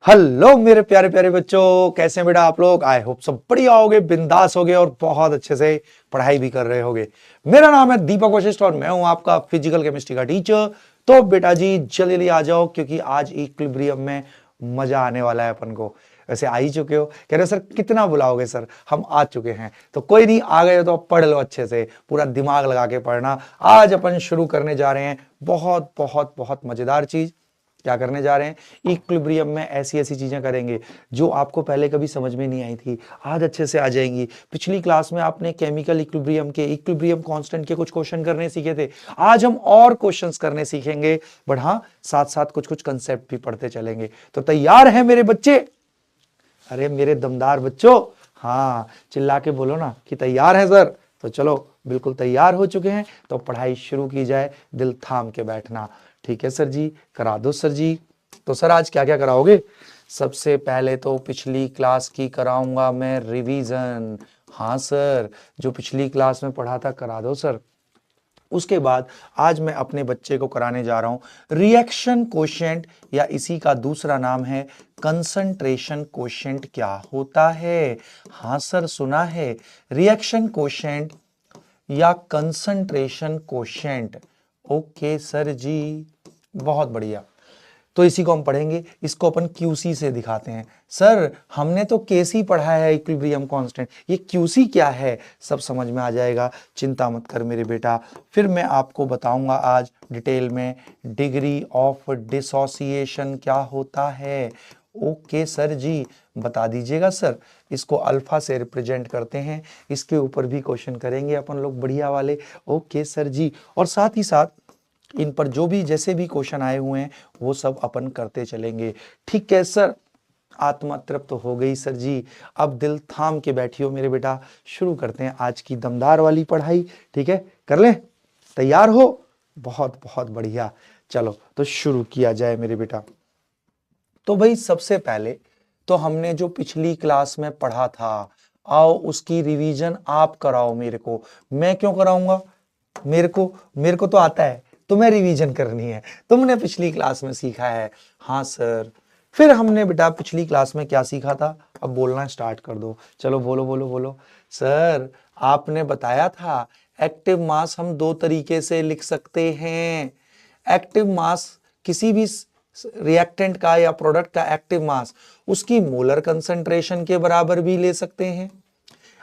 Hello मेरे प्यारे प्यारे बच्चों, कैसे हैं बेटा आप लोग। आई होप सब बढ़िया होगे, बिंदास होगे और बहुत अच्छे से पढ़ाई भी कर रहे होगे। मेरा नाम है दीपक वशिष्ठ और मैं हूं आपका फिजिकल केमिस्ट्री का टीचर। तो बेटा जी जल्दी जल्दी आ जाओ क्योंकि आज इक्विलिब्रियम में मजा आने वाला है अपन को। वैसे आ ही चुके हो, कह रहे हो सर कितना बुलाओगे सर, हम आ चुके हैं। तो कोई नहीं, आ गए तो पढ़ लो अच्छे से, पूरा दिमाग लगा के पढ़ना। आज अपन शुरू करने जा रहे हैं बहुत बहुत बहुत मजेदार चीज। क्या करने जा रहे हैं, इक्विलिब्रियम में ऐसी ऐसी चीजें करेंगे जो आपको पहले कभी समझ में नहीं आई थी, आज अच्छे से आ जाएंगी। पिछली क्लास में आपने केमिकल इक्विलिब्रियम के, इक्विलिब्रियम कांस्टेंट के कुछ क्वेश्चन करने सीखे थे। आज हम और क्वेश्चंस करने सीखेंगे, बट हाँ साथ साथ कुछ कुछ कंसेप्ट भी पढ़ते चलेंगे। तो तैयार हैं मेरे बच्चे? अरे मेरे दमदार बच्चों, हाँ चिल्ला के बोलो ना कि तैयार है सर। तो चलो बिल्कुल तैयार हो चुके हैं, तो पढ़ाई शुरू की जाए। दिल थाम के बैठना। ठीक है सर जी, करा दो सर जी। तो सर आज क्या क्या कराओगे? सबसे पहले तो पिछली क्लास की कराऊंगा मैं रिवीजन। हाँ सर, जो पिछली क्लास में पढ़ा था करा दो सर। उसके बाद आज मैं अपने बच्चे को कराने जा रहा हूं रिएक्शन कोशेंट, या इसी का दूसरा नाम है कंसंट्रेशन कोशेंट। क्या होता है? हाँ सर सुना है, रिएक्शन कोशेंट या कंसंट्रेशन कोशेंट। ओके सर जी, बहुत बढ़िया। तो इसी को हम पढ़ेंगे, इसको अपन क्यूसी से दिखाते हैं। सर हमने तो केसी पढ़ा है इक्विलिब्रियम कांस्टेंट, ये क्यूसी क्या है? सब समझ में आ जाएगा, चिंता मत कर मेरे बेटा। फिर मैं आपको बताऊंगा आज डिटेल में डिग्री ऑफ डिसोसिएशन क्या होता है। ओके सर जी, बता दीजिएगा सर। इसको अल्फा से रिप्रेजेंट करते हैं, इसके ऊपर भी क्वेश्चन करेंगे अपन लोग बढ़िया वाले। ओके सर जी, और साथ ही साथ इन पर जो भी जैसे भी क्वेश्चन आए हुए हैं वो सब अपन करते चलेंगे। ठीक है सर, आत्मा तृप्त तो हो गई सर जी। अब दिल थाम के बैठियो मेरे बेटा, शुरू करते हैं आज की दमदार वाली पढ़ाई। ठीक है, कर लें? तैयार हो? बहुत बहुत बढ़िया। चलो तो शुरू किया जाए मेरे बेटा। तो भाई सबसे पहले तो हमने जो पिछली क्लास में पढ़ा था, आओ उसकी रिवीजन आप कराओ मेरे को। मैं क्यों कराऊंगा? मेरे को तो आता है, तुम्हें रिवीजन करनी है। तुमने पिछली क्लास में सीखा है। हाँ सर। फिर हमने बेटा पिछली क्लास में क्या सीखा था? अब बोलना स्टार्ट कर दो, चलो बोलो बोलो बोलो। सर आपने बताया था एक्टिव मास हम दो तरीके से लिख सकते हैं। एक्टिव मास किसी भी रिएक्टेंट का या प्रोडक्ट का एक्टिव मास उसकी मोलर कंसंट्रेशन के बराबर भी ले सकते हैं।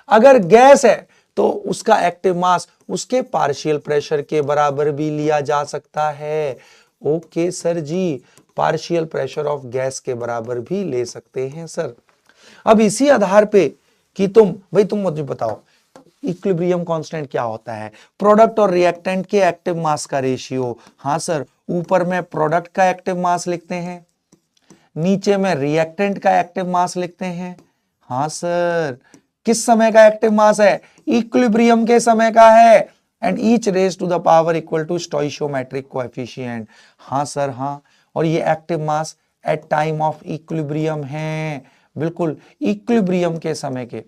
अगर गैस है तो उसका एक्टिव मास उसके पार्शियल प्रेशर के बराबर भी लिया जा सकता है। Okay sir ji, partial pressure of gas के बराबर भी ले सकते हैं सर। अब इसी आधार पे कि तुम मुझे बताओ इक्विलिब्रियम कांस्टेंट क्या होता है? प्रोडक्ट और रिएक्टेंट के एक्टिव मास का रेशियो। हाँ सर, ऊपर में प्रोडक्ट का एक्टिव मास लिखते हैं, नीचे में रिएक्टेंट का एक्टिव मास लिखते हैं। हाँ सर, किस समय का एक्टिव मास है? इक्विलिब्रियम के समय का है। And each raise to the power equal to stoichiometric coefficient. हाँ सर हाँ, और ये active mass at time of equilibrium है, बिल्कुल इक्विलिब्रियम के समय के।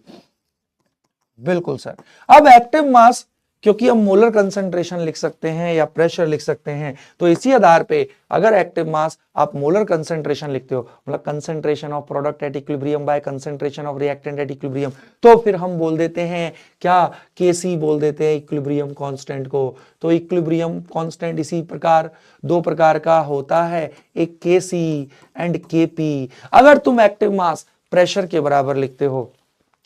बिल्कुल सर। अब एक्टिव मास, क्योंकि हम मोलर कंसंट्रेशन लिख सकते हैं या प्रेशर लिख सकते हैं, तो इसी आधार पे अगर एक्टिव मास आप मोलर कंसंट्रेशन लिखते हो, मतलब concentration of product at equilibrium bye concentration of reactant at equilibrium, तो फिर हम बोल देते हैं क्या? केसी बोल देते हैं इक्विलिब्रियम कांस्टेंट को। तो इक्विलिब्रियम कांस्टेंट इसी प्रकार दो प्रकार का होता है, एक केसी एंड केपी। अगर तुम एक्टिव मास प्रेशर के बराबर लिखते हो,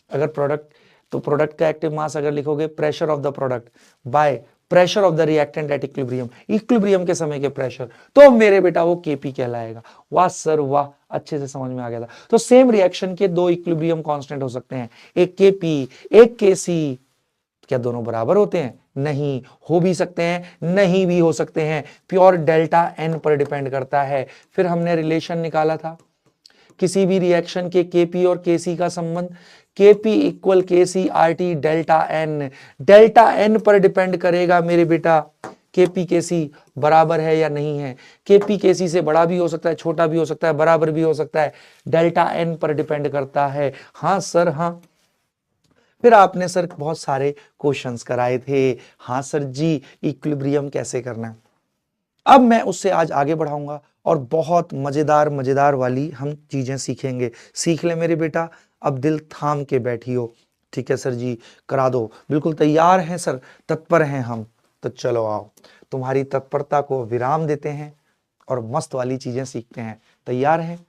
अगर प्रोडक्ट, तो प्रोडक्ट का एक्टिव मास अगर लिखोगे pressure of the product by pressure of the reactant at equilibrium, equilibrium के समय के प्रेशर, तो मेरे बेटा वो केपी कहलाएगा। वाह सर वाह, अच्छे से समझ में आ गया था। तो सेम रिएक्शन के दो इक्विलिब्रियम कांस्टेंट हो सकते हैं, एक केपी एक केसी। क्या दोनों बराबर होते हैं? नहीं, हो भी सकते हैं नहीं भी हो सकते हैं, प्योर डेल्टा एन पर डिपेंड करता है। फिर हमने रिलेशन निकाला था किसी भी रिएक्शन के केपी और केसी का संबंध, KP equal KC R T delta n. Delta n पर डिपेंड करेगा मेरे बेटा केपी केसी बराबर है या नहीं है। केपी केसी से बड़ा भी हो सकता है, छोटा भी हो सकता है, बराबर भी हो सकता है, डेल्टा एन पर डिपेंड करता है। हाँ सर हाँ। फिर आपने सर बहुत सारे क्वेश्चंस कराए थे। हाँ सर जी, इक्विलिब्रियम कैसे करना है, अब मैं उससे आज आगे बढ़ाऊंगा और बहुत मजेदार मजेदार वाली हम चीजें सीखेंगे। सीख ले मेरे बेटा, अब दिल थाम के बैठी हो। ठीक है सर जी, करा दो। बिल्कुल तैयार हैं सर, तत्पर हैं हम। तो चलो आओ, तुम्हारी तत्परता को विराम देते हैं और मस्त वाली चीजें सीखते हैं। तैयार हैं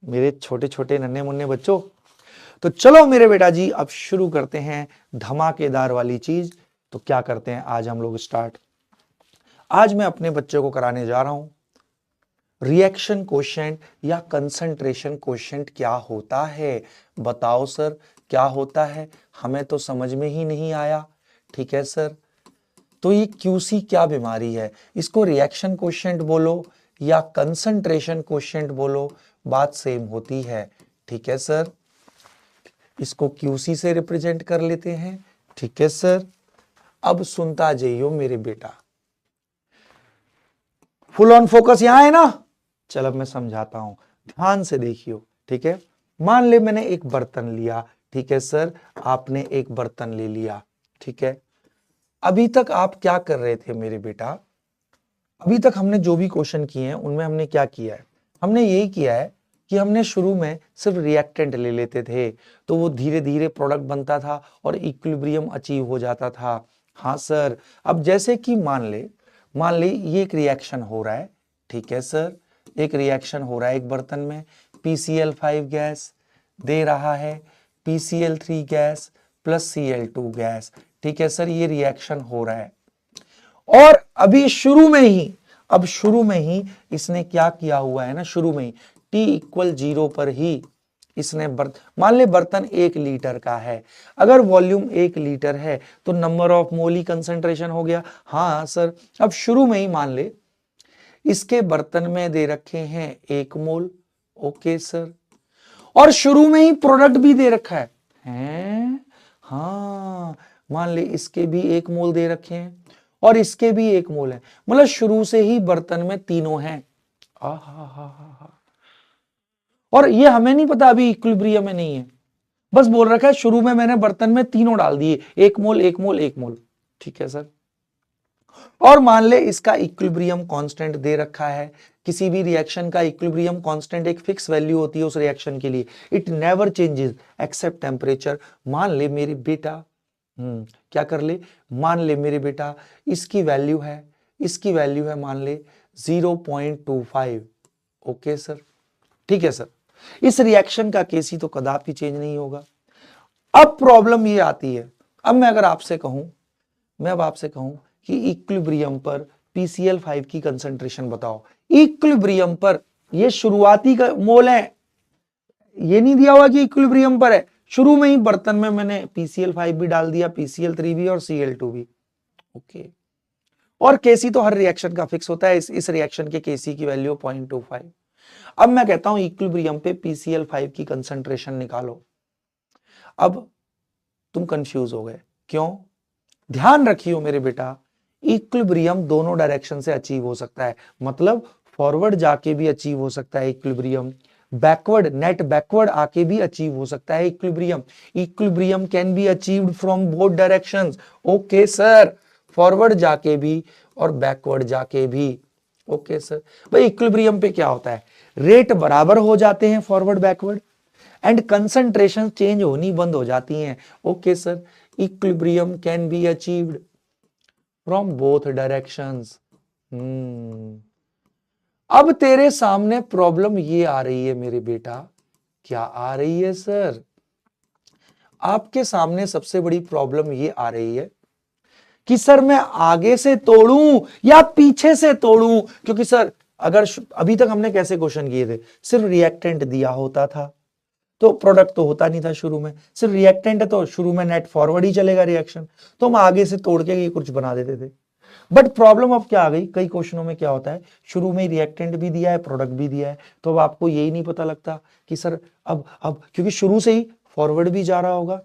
मेरे छोटे छोटे नन्हे मुन्ने बच्चों? तो चलो मेरे बेटा जी, अब शुरू करते हैं धमाकेदार वाली चीज। तो क्या करते हैं आज हम लोग स्टार्ट। आज मैं अपने बच्चे को कराने जा रहा हूं रिएक्शन कोशेंट या कंसंट्रेशन कोशेंट क्या होता है। बताओ सर क्या होता है, हमें तो समझ में ही नहीं आया। ठीक है सर, तो ये क्यूसी क्या बीमारी है, इसको रिएक्शन कोशेंट बोलो या कंसंट्रेशन कोशेंट बोलो, बात सेम होती है। ठीक है सर, इसको क्यूसी से रिप्रेजेंट कर लेते हैं। ठीक है सर, अब सुनता जाइयो मेरे बेटा, फुल ऑन फोकस यहां है ना। चल अब मैं समझाता हूं, ध्यान से देखियो। ठीक है, मान ले मैंने एक बर्तन लिया। ठीक है सर, आपने एक बर्तन ले लिया। ठीक है, अभी तक आप क्या कर रहे थे मेरे बेटा, अभी तक हमने जो भी क्वेश्चन किए हैं उनमें हमने क्या किया है, हमने यही किया है कि हमने शुरू में सिर्फ रिएक्टेंट ले लेते थे, तो वो धीरे धीरे प्रोडक्ट बनता था और इक्विलिब्रियम अचीव हो जाता था। हाँ सर, अब जैसे कि मान ले ये एक रिएक्शन हो रहा है। ठीक है सर, एक रिएक्शन हो रहा है एक बर्तन में, PCl5 गैस दे रहा है PCl3 gas plus Cl2 gas. ठीक है सर, ये रिएक्शन हो रहा है और अभी शुरू में ही इसने क्या किया हुआ है ना, शुरू में ही T=0 पर ही इसने मान ले बर्तन 1 लीटर का है, अगर वॉल्यूम 1 लीटर है तो number of mole he concentration हो गया। हाँ सर, अब शुरू में ही मान ले इसके बर्तन में दे रखे हैं 1 मोल। ओके सर, और शुरू में ही प्रोडक्ट भी दे रखा है? हाँ, मान ले इसके भी 1 मोल दे रखे हैं और इसके भी 1 मोल है, मतलब शुरू से ही बर्तन में तीनों हैं। और ये हमें नहीं पता अभी इक्विलिब्रियम में नहीं है, बस बोल रखा है शुरू में मैंने बर्तन में तीनों डाल दिए, 1 मोल 1 मोल 1 मोल। ठीक है सर, और मान ले इसका इक्विलिब्रियम कांस्टेंट दे रखा है। किसी भी रिएक्शन का इक्विलिब्रियम कांस्टेंट एक फिक्स वैल्यू होती है उस रिएक्शन के लिए, it never changes except temperature. मान ले मेरे बेटा, क्या कर ले, मान ले मेरे बेटा इसकी वैल्यू है मान ले 0.25। ओके सर, ठीक है सर, इस रिएक्शन का केसी तो कदापि चेंज नहीं होगा। अब प्रॉब्लम ये आती है, अब मैं अगर आपसे कहूं कि इक्विलिब्रियम पर PCl5 की कंसंट्रेशन बताओ। इक्विलिब्रियम पर ये शुरुआती का मोल है, ये नहीं दिया हुआ कि इक्विलिब्रियम पर है, शुरू में ही बर्तन में मैंने PCl5 भी डाल दिया, PCl3 भी और Cl2 भी। ओके, और केसी तो हर रिएक्शन का फिक्स होता है, इस रिएक्शन के केसी की वैल्यू 0.25। अब मैं कहता हूं इक्विलिब्रियम पे PCl5 की कंसंट्रेशन निकालो। अब तुम कंफ्यूज हो गए, क्यों? ध्यान रखियो मेरे बेटा, इक्विलिब्रियम दोनों डायरेक्शन से अचीव हो सकता है, मतलब फॉरवर्ड जाके भी अचीव हो सकता है इक्विलिब्रियम, बैकवर्ड नेट बैकवर्ड आके भी अचीव हो सकता है equilibrium can be achieved from both directions. Okay sir, forward जाके भी और बैकवर्ड जाके भी। ओके सर, भाई इक्विलिब्रियम पे क्या होता है, रेट बराबर हो जाते हैं forward backward and concentration change होनी बंद हो जाती हैं। Okay sir, equilibrium can be achieved from both directions. अब तेरे सामने प्रॉब्लम ये आ रही है मेरे बेटा, क्या आ रही है सर? आपके सामने सबसे बड़ी प्रॉब्लम ये आ रही है कि सर मैं आगे से तोड़ूं या पीछे से तोड़ूं, क्योंकि सर अगर अभी तक हमने कैसे क्वेश्चन किए थे, सिर्फ रिएक्टेंट दिया होता था तो प्रोडक्ट तो होता नहीं था शुरू में, सिर्फ रिएक्टेंट है तो शुरू में नेट फॉरवर्ड ही चलेगा रिएक्शन, तो हम आगे से तोड़ के ये कुछ बना देते थे। बट प्रॉब्लम अब क्या आ गई, कई क्वेश्चनों में क्या होता है, शुरू में रिएक्टेंट भी दिया है प्रोडक्ट भी दिया है, तो अब आपको यही नहीं पता लगता कि सर अब क्योंकि शुरू से ही फॉरवर्ड भी जा रहा होगा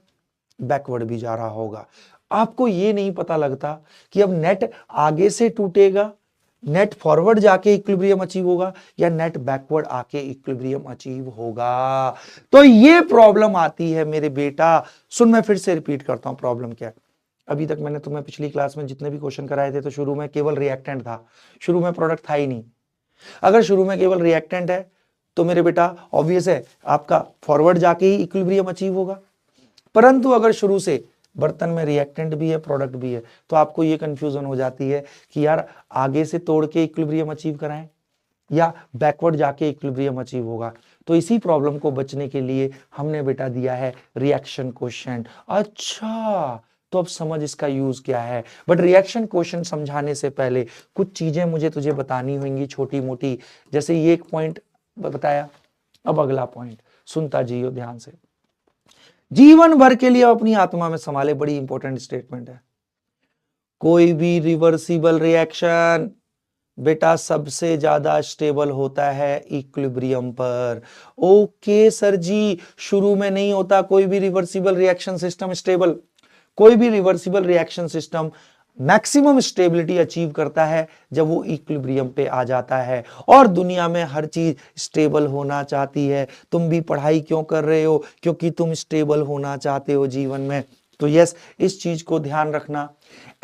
बैकवर्ड भी जा रहा होगा, आपको ये नहीं पता लगता कि अब नेट आगे से टूटेगा, नेट फॉरवर्ड जाके इक्विलिब्रियम अचीव होगा या नेट बैकवर्ड आके इक्विलिब्रियम अचीव होगा। तो ये प्रॉब्लम आती है मेरे बेटा। सुन, मैं फिर से रिपीट करता हूं प्रॉब्लम क्या है। अभी तक मैंने तुम्हें पिछली क्लास में जितने भी क्वेश्चन कराए थे तो शुरू में केवल रिएक्टेंट था, शुरू में प्रोडक्ट था ही नहीं, अगर शुरू में केवल रिएक्टेंट है तो मेरे बेटा ऑब्वियस है आपका फॉरवर्ड जाके ही इक्विलिब्रियम अचीव होगा। परंतु अगर शुरू से बर्तन में रिएक्टेंट भी है प्रोडक्ट भी है तो आपको ये कंफ्यूजन हो जाती है कि यार आगे से तोड़ के इक्विलिब्रियम अचीव कराएं या बैकवर्ड जाके इक्विलिब्रियम अचीव होगा। तो इसी प्रॉब्लम को बचने के लिए हमने बेटा दिया है रिएक्शन कोएफिशिएंट। अच्छा, तो अब समझ इसका यूज क्या है। बट रिएक्शन कोएफिशिएंट समझाने से पहले कुछ चीजें मुझे तुझे बतानी होंगी छोटी मोटी, जैसे ये एक पॉइंट बताया। अब अगला पॉइंट सुनता जियो ध्यान से, जीवन भर के लिए अपनी आत्मा में संभाले, बड़ी इंपॉर्टेंट स्टेटमेंट है। कोई भी रिवर्सिबल रिएक्शन बेटा सबसे ज्यादा स्टेबल होता है इक्विलिब्रियम पर। ओके सर जी, शुरू में नहीं होता कोई भी रिवर्सिबल रिएक्शन सिस्टम स्टेबल। कोई भी reversible reaction system maximum stability achieve करता है जब वो इक्विलिब्रियम पे आ जाता है। और दुनिया में हर चीज स्टेबल होना चाहती है। तुम भी पढ़ाई क्यों कर रहे हो? क्योंकि तुम स्टेबल होना चाहते हो जीवन में। तो यस, इस चीज को ध्यान रखना।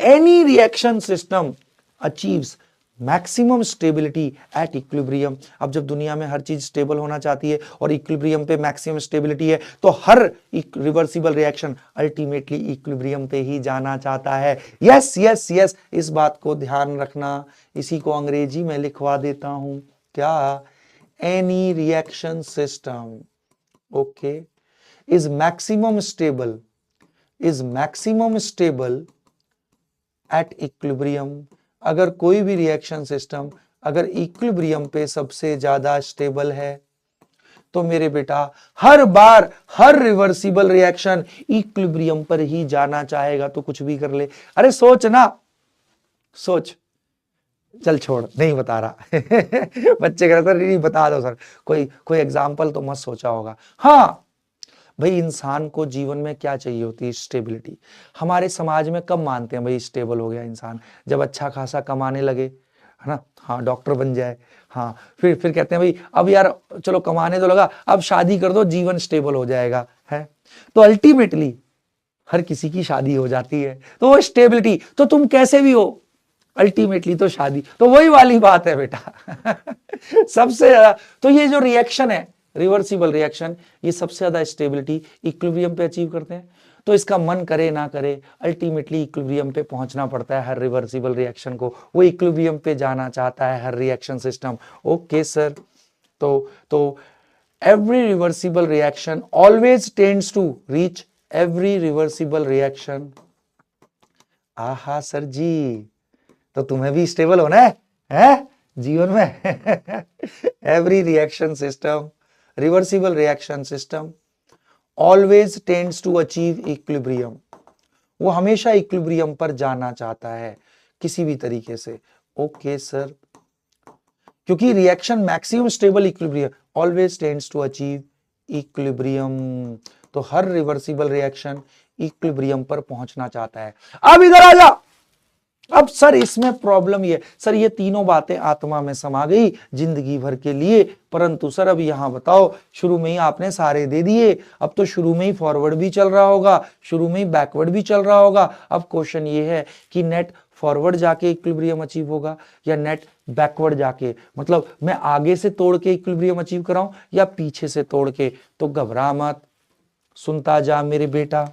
Any reaction system achieves maximum stability at equilibrium. अब जब दुनिया में हर चीज स्टेबल होना चाहती है और इक्विलिब्रियम पे मैक्सिमम स्टेबिलिटी है तो हर रिवर्सिबल रिएक्शन अल्टीमेटली इक्विलिब्रियम पे ही जाना चाहता है। यस यस यस, इस बात को ध्यान रखना। इसी को अंग्रेजी में लिखवा देता हूं, क्या? Any reaction system okay is maximum stable at equilibrium. अगर कोई भी रिएक्शन सिस्टम अगर इक्विलिब्रियम पे सबसे ज्यादा स्टेबल है तो मेरे बेटा हर बार हर रिवर्सिबल रिएक्शन इक्विलिब्रियम पर ही जाना चाहेगा। तो कुछ भी कर ले। अरे सोच ना, सोच। चल छोड़, नहीं बता रहा बच्चे कह रहे थे नहीं बता दो सर, कोई एग्जाम्पल तो मत सोचा होगा। हाँ भाई, इंसान को जीवन में क्या चाहिए होती है? स्टेबिलिटी। हमारे समाज में कब मानते हैं भाई स्टेबल हो गया इंसान? जब अच्छा खासा कमाने लगे, है ना? हाँ, डॉक्टर बन जाए। हाँ, फिर कहते हैं भाई अब यार चलो कमाने तो लगा, अब शादी कर दो, जीवन स्टेबल हो जाएगा। है तो अल्टीमेटली हर किसी की शादी हो जाती है। तो वो स्टेबिलिटी, तो तुम कैसे भी हो अल्टीमेटली तो शादी, तो वही वाली बात है बेटा सबसे ज्यादा तो ये जो रिएक्शन है रिवर्सिबल रिएक्शन, ये सबसे ज्यादा स्टेबिलिटी इक्विलिब्रियम पे अचीव करते हैं। तो इसका मन करे ना करे अल्टीमेटली इक्विलिब्रियम पे पहुंचना पड़ता है हर रिवर्सिबल रिएक्शन को। वो इक्विलिब्रियम पे जाना चाहता है हर रिएक्शन सिस्टम। ओके सर, तो every reversible reaction always tends to reach every reversible reaction. आहा सर जी, तो तुम्हें भी स्टेबल होना है जीवन में every reaction system reversible reaction system always tends to achieve equilibrium. वो हमेशा इक्विलिब्रियम पर जाना चाहता है किसी भी तरीके से। ओके सर, क्योंकि reaction maximum stable equilibrium always tends to achieve equilibrium. तो हर रिवर्सिबल रिएक्शन इक्विलिब्रियम पर पहुंचना चाहता है। अब इधर आ जा। अब सर इसमें प्रॉब्लम ये, सर ये तीनों बातें आत्मा में समा गई जिंदगी भर के लिए, परंतु सर अब यहां बताओ, शुरू में ही आपने सारे दे दिए, अब तो शुरू में ही फॉरवर्ड भी चल रहा होगा, शुरू में ही बैकवर्ड भी चल रहा होगा। अब क्वेश्चन ये है कि नेट फॉरवर्ड जाके इक्विलिब्रियम अचीव होगा या नेट बैकवर्ड जाके, मतलब मैं आगे से तोड़ के इक्विलिब्रियम अचीव कराऊं या पीछे से तोड़ के? तो घबरा मत, सुनता जा मेरे बेटा,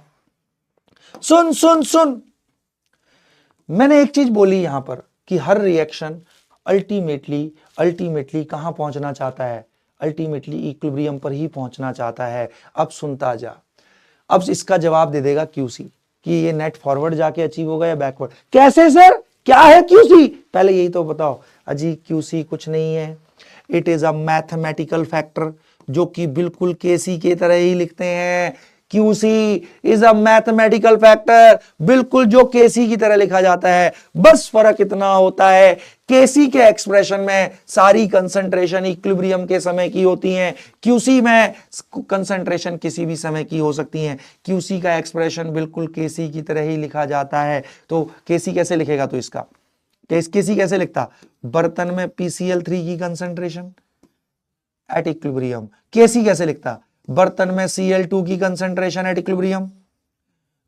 सुन सुन सुन। मैंने एक चीज बोली यहां पर कि हर रिएक्शन अल्टीमेटली कहां पहुंचना चाहता है? अल्टीमेटली इक्विलिब्रियम पर ही पहुंचना चाहता है। अब सुनता जा, अब इसका जवाब दे देगा क्यूसी कि ये नेट फॉरवर्ड जाके अचीव होगा या बैकवर्ड। कैसे सर, क्या है क्यूसी? पहले यही तो बताओ। अजी क्यूसी कुछ नहीं है, it is a mathematical factor, जो कि बिल्कुल केसी के तरह ही लिखते हैं। QC is a mathematical factor, बिल्कुल जो केसी की तरह लिखा जाता है। बस फर्क इतना होता है, केसी के एक्सप्रेशन में सारी कंसंट्रेशन इक्विलिब्रियम के समय की होती हैं, QC में कंसंट्रेशन किसी भी समय की हो सकती हैं। QC का एक्सप्रेशन बिल्कुल केसी की तरह ही लिखा जाता है। तो केसी कैसे लिखेगा? तो इसका केसी कैसे लिखता? बर्तन में PCl3 की कंसंट्रेशन एट इक्विलिब्रियम। केसी कैसे लिखता? बर्तन में Cl2 की कंसंट्रेशन एट इक्विलिब्रियम,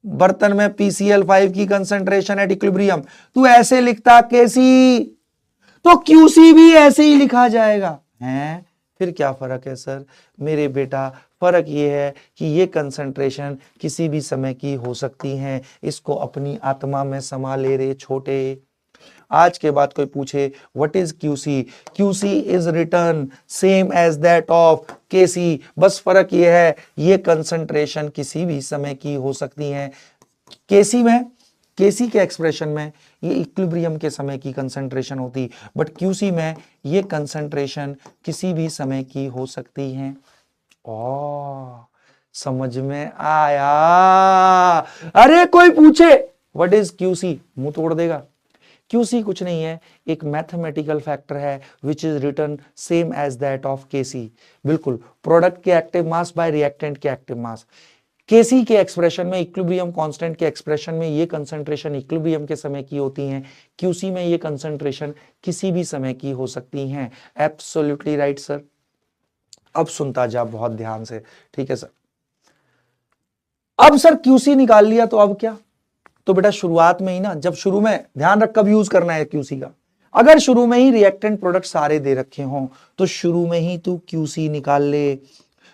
बर्तन में PCl5 की कंसंट्रेशन एट इक्विलिब्रियम। तू ऐसे लिखता केसी, तो क्यूसी भी ऐसे ही लिखा जाएगा। हैं, फिर क्या फर्क है सर? मेरे बेटा फर्क ये है कि ये कंसंट्रेशन किसी भी समय की हो सकती हैं, इसको अपनी आत्मा में समा ले रे छोटे। आज के बाद कोई पूछे what is QC, QC is written same as that of KC, बस फर्क ये है ये कंसंट्रेशन किसी भी समय की हो सकती हैं। केसी में, केसी के एक्सप्रेशन में ये इक्विलिब्रियम के समय की कंसंट्रेशन होती, बट क्यूसी में ये कंसंट्रेशन किसी भी समय की हो सकती हैं। ओ, समझ में आया? अरे कोई पूछे व्हाट इज क्यूसी, मुंह तोड़ देगा। क्यूसी कुछ नहीं है, एक मैथमेटिकल फैक्टर है which is written same as that of KC. बिल्कुल, प्रोडक्ट के एक्टिव मास बाय रिएक्टेंट के एक्टिव मास। केसी के एक्सप्रेशन में, इक्विलिब्रियम कांस्टेंट के एक्सप्रेशन में ये कंसंट्रेशन इक्विलिब्रियम के समय की होती हैं, क्यूसी में ये कंसंट्रेशन किसी भी समय की हो सकती हैं। Absolutely right sir. अब सुनता जा बहुत ध्यान से, ठीक है सर। अब सर क्यूसी निकाल लिया तो अब क्या? तो बेटा शुरुआत में ही ना, जब शुरू में, ध्यान रख कब यूज करना है क्यूसी का, अगर शुरू में ही रिएक्टेंट प्रोडक्ट सारे दे रखे हों तो शुरू में ही तू क्यूसी निकाल ले।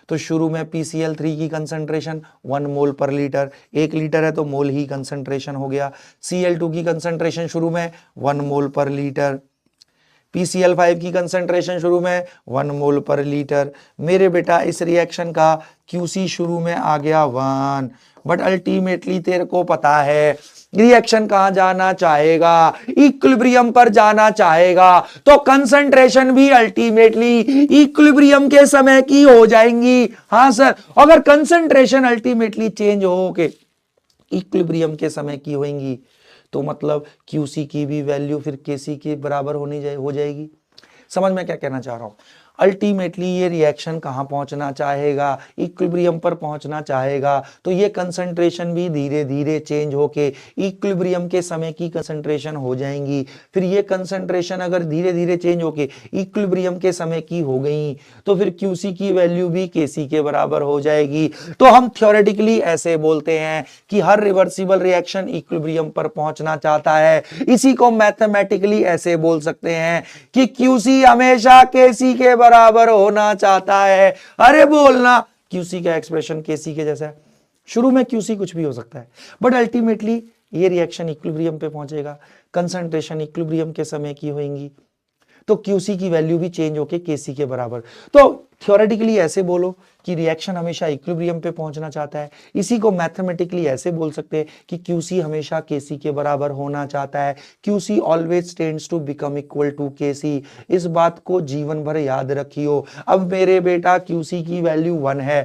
तो शुरू में PCl3 की कंसंट्रेशन 1 मोल पर लीटर, 1 लीटर है तो मोल ही कंसंट्रेशन हो गया। Cl2 की कंसंट्रेशन शुरू में 1 मोल पर लीटर, PCl5 की कंसंट्रेशन शुरू में 1 मोल पर लीटर। मेरे बेटा इस रिएक्शन का क्यूसी शुरू में आ गया 1, बट अल्टीमेटली तेरे को पता है रिएक्शन कहां जाना चाहेगा, इक्विलिब्रियम पर जाना चाहेगा, तो कंसंट्रेशन भी अल्टीमेटली इक्विलिब्रियम के समय की हो जाएंगी। हां सर, अगर कंसंट्रेशन अल्टीमेटली चेंज हो के इक्विलिब्रियम के समय की होंगी तो मतलब क्यूसी की भी वैल्यू फिर केसी के बराबर हो जाएगी। समझ में क्या कहना चाह रहा हूं? अल्टीमेटली ये रिएक्शन कहां पहुंचना चाहेगा, इक्विलिब्रियम पर पहुंचना चाहेगा, तो ये कंसंट्रेशन भी धीरे धीरे चेंज होके इक्विलिब्रियम के समय की कंसंट्रेशन हो जाएंगी। फिर ये कंसंट्रेशन अगर धीरे धीरे चेंज होके इक्विलिब्रियम के समय की हो गई तो फिर क्यूसी की वैल्यू भी केसी के बराबर हो जाएगी। तो हम थ्योरेटिकली ऐसे बोलते हैं कि हर रिवर्सिबल रिएक्शन इक्विलिब्रियम पर पहुंचना चाहता है। इसी को मैथमेटिकली ऐसे बोल सकते हैं कि क्यूसी हमेशा केसी के बराबर होना चाहता है। अरे बोलना, क्यूसी का एक्सप्रेशन केसी के जैसा है। शुरू में क्यूसी कुछ भी हो सकता है, बट अल्टीमेटली ये रिएक्शन इक्विलिब्रियम पे पहुंचेगा, कंसंट्रेशन इक्विलिब्रियम के समय की होगी, तो क्यूसी की वैल्यू भी चेंज होके केसी के बराबर। तो थ्योरेटिकली ऐसे बोलो कि रिएक्शन हमेशा इक्विलिब्रियम पे पहुंचना चाहता है। इसी को मैथमेटिकली ऐसे बोल सकते हैं कि क्यूसी हमेशा केसी के बराबर होना चाहता है। QC always tends to become equal to KC. इस बात को जीवन भर याद रखियो। अब मेरे बेटा क्यूसी की वैल्यू 1 है,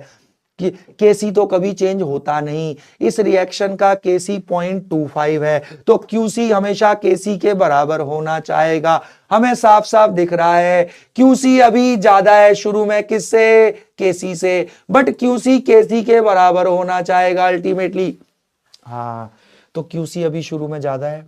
कि केसी तो कभी चेंज होता नहीं, इस रिएक्शन का केसी 0.25 है, तो क्यूसी हमेशा केसी के बराबर होना चाहेगा। हमें साफ साफ दिख रहा है क्यूसी अभी ज्यादा है शुरू में किससे, केसी से, बट क्यूसी केसी के बराबर होना चाहेगा अल्टीमेटली। हाँ, तो क्यूसी अभी शुरू में ज्यादा है,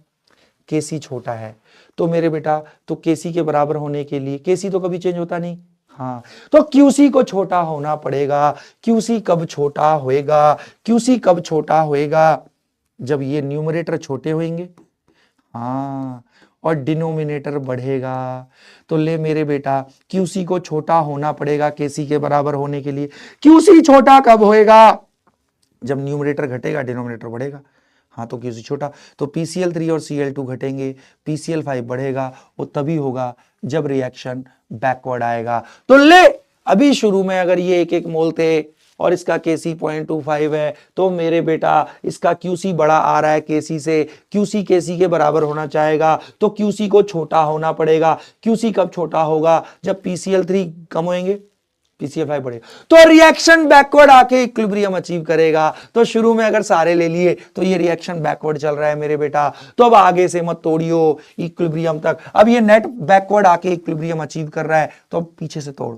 केसी छोटा है, तो मेरे बेटा तो केसी के बराबर होने के लिए, केसी तो कभी चेंज होता नहीं, हाँ, तो क्यूसी को छोटा होना पड़ेगा। क्यूसी कब छोटा होएगा, क्यूसी कब छोटा होएगा, जब ये न्यूमरेटर छोटे होंगे, हाँ, और डिनोमिनेटर बढ़ेगा। तो ले मेरे बेटा क्यूसी को छोटा होना पड़ेगा केसी के बराबर होने के लिए। क्यूसी छोटा कब होएगा, जब न्यूमरेटर घटेगा डिनोमिनेटर बढ़ेगा। हाँ, तो क्यूसी छोटा, तो PCl3 और Cl2 घटेंगे, PCl5 बढ़ेगा, वो तभी होगा जब रिएक्शन बैकवर्ड आएगा। तो ले अभी शुरू में अगर ये 1-1 मोल थे और इसका केसी 0.25 है, तो मेरे बेटा इसका क्यूसी बड़ा आ रहा है केसी से, क्यूसी केसी के बराबर होना चाहेगा, तो क्यूसी को छोटा होना पड़ेगा। क्यूसी कब छोटा होगा, जब PCl3 कम होंगे, PCl5 बढ़ेगा, तो रिएक्शन बैकवर्ड आके इक्विलिब्रियम अचीव करेगा। तो शुरू में अगर सारे ले लिए तो ये रिएक्शन बैकवर्ड चल रहा है मेरे बेटा, तो अब आगे से मत तोड़ियो इक्विलिब्रियम तक। अब ये नेट बैकवर्ड आके इक्विलिब्रियम अचीव कर रहा है, तो अब पीछे से तोड़,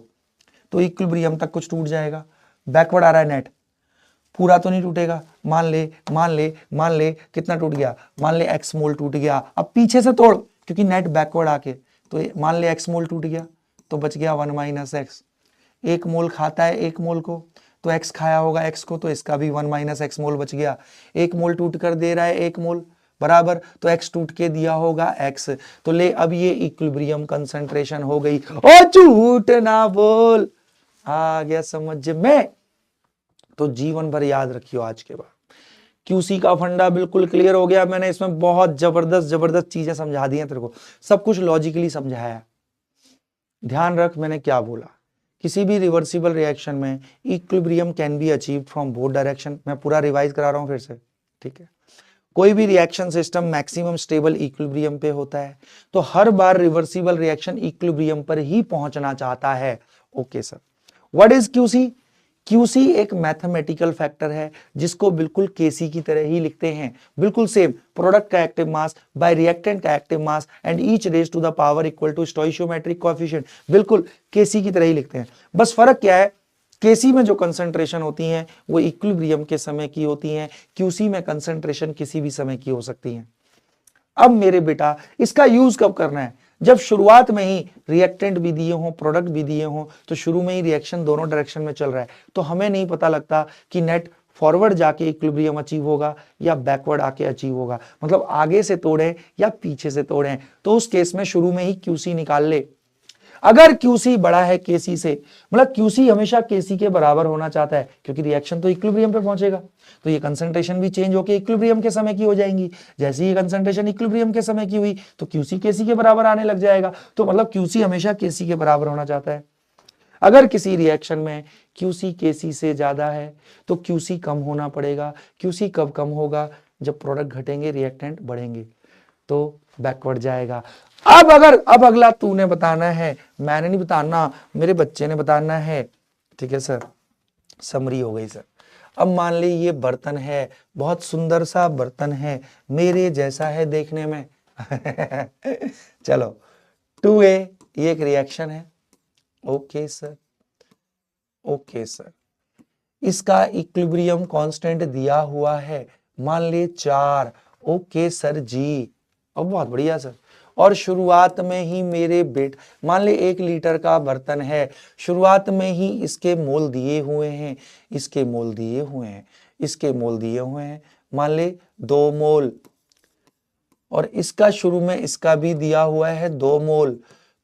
तो इक्विलिब्रियम तक कुछ टूट जाएगा। बैकवर्ड आ रहा है नेट, पूरा तो नहीं टूटेगा, मान ले कितना टूट गया, मान ले x मोल टूट गया। अब पीछे से तोड़, क्योंकि नेट बैकवर्ड आके, तो मान ले x मोल टूट गया, तो बच गया 1 - x। 1 मोल खाता है 1 मोल को, तो x खाया होगा x को, तो इसका भी 1 - x मोल बच गया। 1 मोल टूट कर दे रहा है 1 मोल, बराबर, तो x टूट के दिया होगा x, तो ले अब ये इक्विलिब्रियम कंसंट्रेशन हो गई। ओ झूठ ना बोल, आ गया समझ में? तो जीवन भर याद रखियो आज के बाद। क्यूसी का फंडा बिल्कुल क्लियर हो गया। मैंने इसमें बहुत जबरदस्त जबरदस्त चीजें समझा दी हैं तेरे को, सब कुछ लॉजिकली समझाया। ध्यान रख मैंने क्या बोला, किसी भी रिवर्सिबल रिएक्शन में equilibrium can be achieved from both direction. मैं पूरा रिवाइज करा रहा हूं फिर से, ठीक है। कोई भी reaction system maximum stable equilibrium पे होता है, तो हर बार रिवर्सिबल रिएक्शन इक्विलिब्रियम पर ही पहुंचना चाहता है। Okay sir, what is QC? QC एक मैथमेटिकल फैक्टर है जिसको बिल्कुल केसी की तरह ही लिखते हैं, बिल्कुल सेम, प्रोडक्ट का एक्टिव मास बाय रिएक्टेंट का active mass and each raise to the power equal to stoichiometric coefficient, बिल्कुल केसी की तरह ही लिखते हैं। बस फर्क क्या है, केसी में जो कंसंट्रेशन होती हैं वो इक्विलिब्रियम के समय की होती हैं, क्यूसी में कंसंट्रेशन किसी भी समय की हो सकती हैं। अब मेरे बेटा इसका यूज कब करना है? जब शुरुआत में ही रिएक्टेंट भी दिए हों, प्रोडक्ट भी दिए हों, तो शुरू में ही रिएक्शन दोनों डायरेक्शन में चल रहा है, तो हमें नहीं पता लगता कि नेट फॉरवर्ड जाके इक्विलिब्रियम अचीव होगा या बैकवर्ड आके अचीव होगा, मतलब आगे से तोड़े या पीछे से तोड़े। तो उस केस में शुरू में ही क्यूसी निकाल ले। अगर क्यूसी बड़ा है केसी से, मतलब क्यूसी हमेशा केसी के बराबर होना चाहता है, क्योंकि रिएक्शन तो इक्विलिब्रियम पे पहुंचेगा, तो ये कंसंट्रेशन भी चेंज होकर इक्विलिब्रियम के समय की हो जाएंगी। जैसे ही कंसंट्रेशन इक्विलिब्रियम के समय की हुई तो क्यूसी केसी के बराबर आने लग जाएगा, तो मतलब क्यूसी हमेशा केसी के बराबर होना चाहता है। अगर किसी रिएक्शन में क्यूसी केसी से ज्यादा है तो क्यूसी कम होना पड़ेगा। क्यूसी कब कम होगा? जब प्रोडक्ट घटेंगे, रिएक्टेंट बढ़ेंगे, तो बैकवर्ड जाएगा। अब अगला तूने बताना है, मैंने नहीं बताना, मेरे बच्चे ने बताना है, ठीक है सर। समरी हो गई सर। अब मान ली ये बर्तन है, बहुत सुंदर सा बर्तन है, मेरे जैसा है देखने में। चलो 2A ये एक रिएक्शन है। ओके सर, ओके सर, इसका इक्विलिब्रियम कांस्टेंट दिया हुआ है, मान ले 4। ओके सर जी, अब बहुत बढ़िया सर। और शुरुआत में ही मेरे मान ले 1 लीटर का बर्तन है, शुरुआत में ही इसके मोल दिए हुए हैं, इसके मोल दिए हुए हैं, इसके मोल दिए हुए हैं, मान ले 2 मोल, और इसका शुरू में इसका भी दिया हुआ है 2 मोल।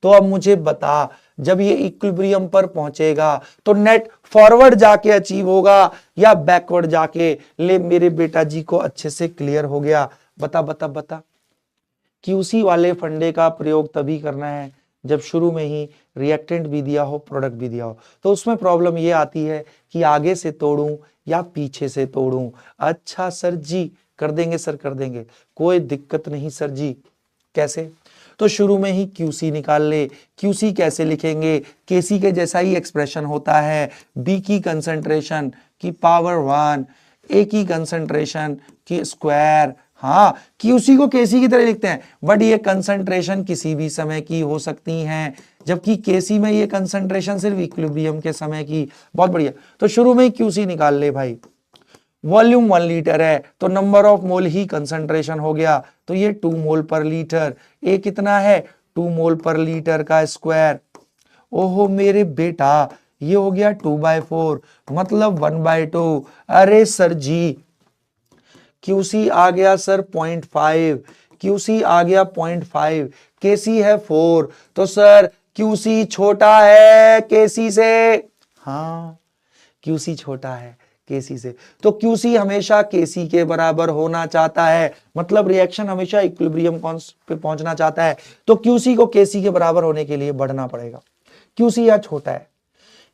तो अब मुझे बता, जब ये इक्विलिब्रियम पर पहुंचेगा तो नेट फॉरवर्ड जाके अचीव होगा या बैकवर्ड जाके? ले मेरे बेटा जी को अच्छे से क्लियर हो गया। बता बता बता। क्यूसी वाले फंडे का प्रयोग तभी करना है जब शुरू में ही रिएक्टेंट भी दिया हो, प्रोडक्ट भी दिया हो। तो उसमें प्रॉब्लम ये आती है कि आगे से तोड़ूं या पीछे से तोड़ूं। अच्छा सर जी, कर देंगे सर, कर देंगे, कोई दिक्कत नहीं सर जी। कैसे? तो शुरू में ही क्यूसी निकाल ले। क्यूसी कैसे लिखेंगे? केसी के जैसा ही एक्सप्रेशन होता है, बी की कंसंट्रेशन की पावर 1, ए की कंसंट्रेशन की स्क्वायर। हाँ, क्यूसी को केसी की तरह लिखते हैं, बट ये कंसंट्रेशन किसी भी समय की हो सकती हैं, जबकि केसी में ये कंसंट्रेशन सिर्फ इक्विलिब्रियम के समय की। बहुत बढ़िया। तो शुरू में ही क्यूसी निकाल ले भाई। वॉल्यूम 1 लीटर है तो number of mole he concentration हो गया, तो ये 2 मोल पर लीटर। ए कितना है? 2 मोल पर लीटर का स्क्वायर। ओहो मेरे बेटा, ये हो गया 2/4, मतलब 1/2। अरे सर जी, क्यूसी आ गया सर 0.5, क्यूसी आ गया 0.5, केसी है 4, तो सर क्यूसी छोटा है केसी से। हाँ, क्यूसी छोटा है केसी से, तो क्यूसी हमेशा केसी के बराबर होना चाहता है, मतलब रिएक्शन हमेशा इक्विलिब्रियम पे पहुंचना चाहता है, तो क्यूसी को केसी के बराबर होने के लिए बढ़ना पड़ेगा। क्यूसी यहाँ छोटा है,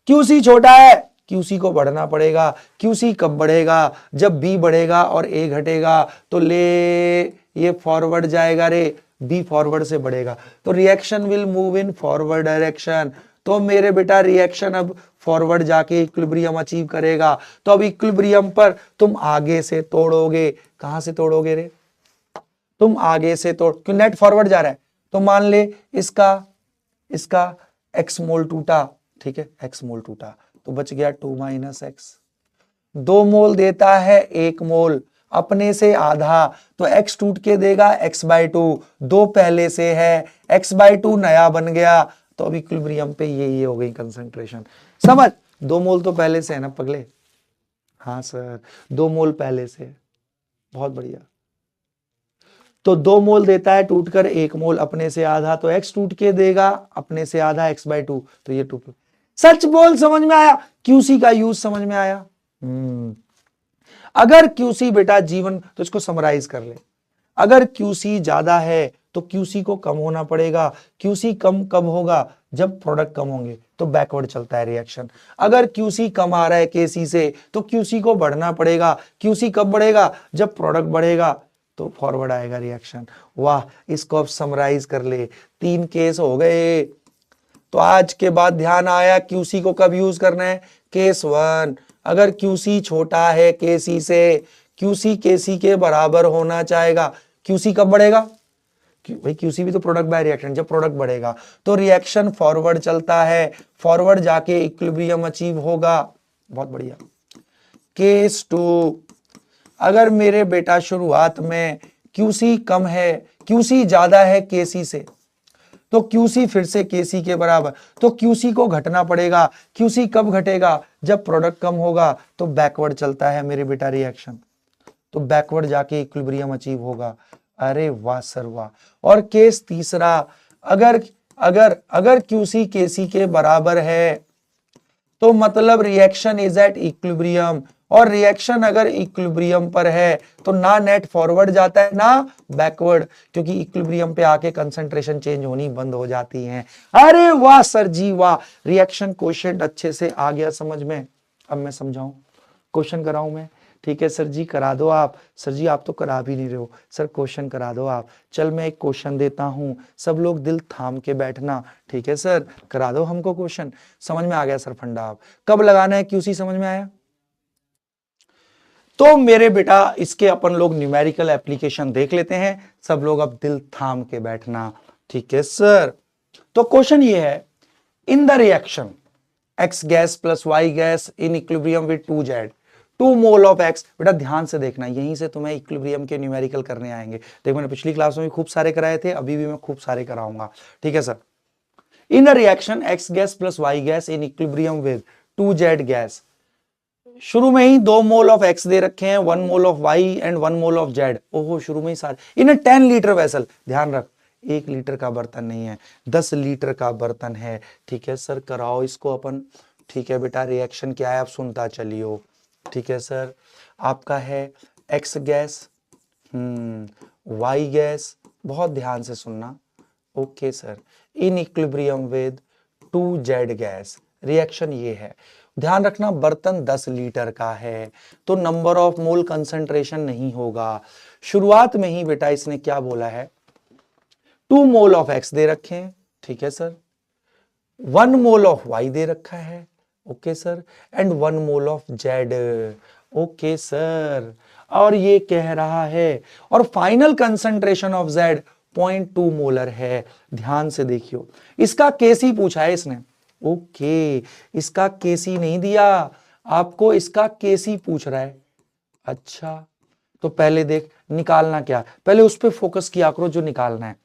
क्यूसी छोटा है, क्यूसी को बढ़ना पड़ेगा। क्यूसी कब बढ़ेगा? जब बी बढ़ेगा और ए घटेगा, तो ले ये फॉरवर्ड जाएगा रे, बी फॉरवर्ड से बढ़ेगा, तो reaction will move in forward direction. तो मेरे बेटा रिएक्शन अब फॉरवर्ड जाके इक्विलिब्रियम अचीव करेगा, तो अब इक्विलिब्रियम पर तुम आगे से तोड़ोगे। कहां से तोड़ोगे रे? तुम आगे से तोड़, क्यों? नेट फॉरवर्ड जा रहा है, तो मान ले इसका एक्स मोल टूटा, ठीक है, एक्स मोल टूटा, तो बच गया 2 - x। 2 मोल देता है 1 मोल, अपने से आधा, तो x टूट के देगा x/2, 2 पहले से है, x/2 नया बन गया, तो अभी इक्विलिब्रियम पे ये हो गई कंसंट्रेशन। समझ? 2 मोल तो पहले से है ना पगले? हाँ सर, 2 मोल पहले से। बहुत बढ़िया। तो 2 मोल देता है टूटकर 1 मोल अपने से आधा, तो x टूट के देगा अपने से आधा x/2, तो ये 2। सच बोल, समझ में आया? QC का यूज समझ में आया? अगर QC बेटा जीवन, तो इसको समराइज कर ले। अगर QC ज्यादा है तो QC को कम होना पड़ेगा। QC कम कब होगा? जब प्रोडक्ट कम होंगे, तो बैकवर्ड चलता है रिएक्शन। अगर QC कम आ रहा है KC से, तो QC को बढ़ना पड़ेगा। QC कब बढ़ेगा? जब प्रोडक्ट बढ़ेगा, तो फॉरवर्ड आएगा रिएक्शन। वाह, इसको अब समराइज कर ले। 3 केस हो गए। तो आज के बाद ध्यान आया QC को कब यूज करना है? केस 1, अगर QC छोटा है KC से, QC KC के बराबर होना चाहेगा। QC कब बढ़ेगा? भाई QC भी तो प्रोडक्ट बाय रिएक्शन, जब प्रोडक्ट बढ़ेगा तो रिएक्शन फॉरवर्ड चलता है, फॉरवर्ड जाके इक्विलिब्रियम अचीव होगा। बहुत बढ़िया। केस 2, अगर मेरे बेटा शुरुआत में QC कम है, QC ज्यादा है KC से, तो QC फिर से KC के बराबर, तो QC को घटना पड़ेगा। QC कब घटेगा? जब प्रोडक्ट कम होगा, तो बैकवर्ड चलता है मेरे बेटा रिएक्शन, तो बैकवर्ड जाके इक्विलिब्रियम अचीव होगा। अरे वाह सर वाह। और केस 3, अगर QC KC के बराबर है, तो मतलब रिएक्शन इज एट इक्विलिब्रियम, और रिएक्शन अगर इक्विलिब्रियम पर है तो ना नेट फॉरवर्ड जाता है ना बैकवर्ड, क्योंकि इक्विलिब्रियम पे आके कंसंट्रेशन चेंज होनी बंद हो जाती है। अरे वाह सर जी वाह, रिएक्शन क्वेश्चन अच्छे से आ गया समझ में। अब मैं समझाऊं, क्वेश्चन कराऊं मैं? ठीक है सर जी, करा दो आप। सर जी आप तो करा भी नहीं रहे हो। सर क्वेश्चन करा दो आप। चल मैं एक क्वेश्चन देता हूं, सब लोग दिल थाम के बैठना। ठीक है सर, करा दो हमको क्वेश्चन। समझ में आ गया सर फंडा? आप कब लगाना है QC समझ में आया? तो मेरे बेटा इसके अपन लोग न्यूमेरिकल एप्लीकेशन देख लेते हैं। सब लोग अब दिल थाम के बैठना। ठीक है सर, तो क्वेश्चन ये है, in the reaction X gas plus Y gas in equilibrium with 2Z, 2 mole of X। बेटा ध्यान से देखना, यहीं से तुम्हें इक्विलिब्रियम के न्यूमेरिकल करने आएंगे। देखो मैंने पिछली क्लास में भी खूब सारे कराए थे, अभी भी मैं खूब सारे कराऊंगा। ठीक है sir, in the reaction X gas plus Y gas in equilibrium with 2Z gas. शुरू में ही 2 मोल ऑफ X दे रखे हैं, 1 mole of Y and 1 mole of Z। ओहो, शुरू में ही सारे। इन 10 लीटर वेसल, ध्यान रख 1 लीटर का बर्तन नहीं है, 10 लीटर का बर्तन है। ठीक है सर, कराओ इसको अपन। ठीक है बेटा, रिएक्शन क्या है आप सुनता चलियो। ठीक है सर, आपका है X गैस, Y गैस, बहुत ध्यान से सुनना। Okay sir, in equilibrium with 2Z gas. Reaction ये है, ध्यान रखना बर्तन 10 लीटर का है, तो नंबर ऑफ मोल कंसंट्रेशन नहीं होगा। शुरुआत में ही बेटा इसने क्या बोला है, 2 मोल ऑफ X दे रखे हैं। ठीक है सर, 1 मोल ऑफ Y दे रखा है। Okay sir, and 1 mole of Z। Okay sir, और ये कह रहा है, और final concentration of Z 0.2 molar है। ध्यान से देखियो, इसका केसी पूछा है इसने। ओके, इसका केसी नहीं दिया आपको, इसका केसी पूछ रहा है। अच्छा, तो पहले देख निकालना क्या, पहले उस पर फोकस किया करो जो निकालना है।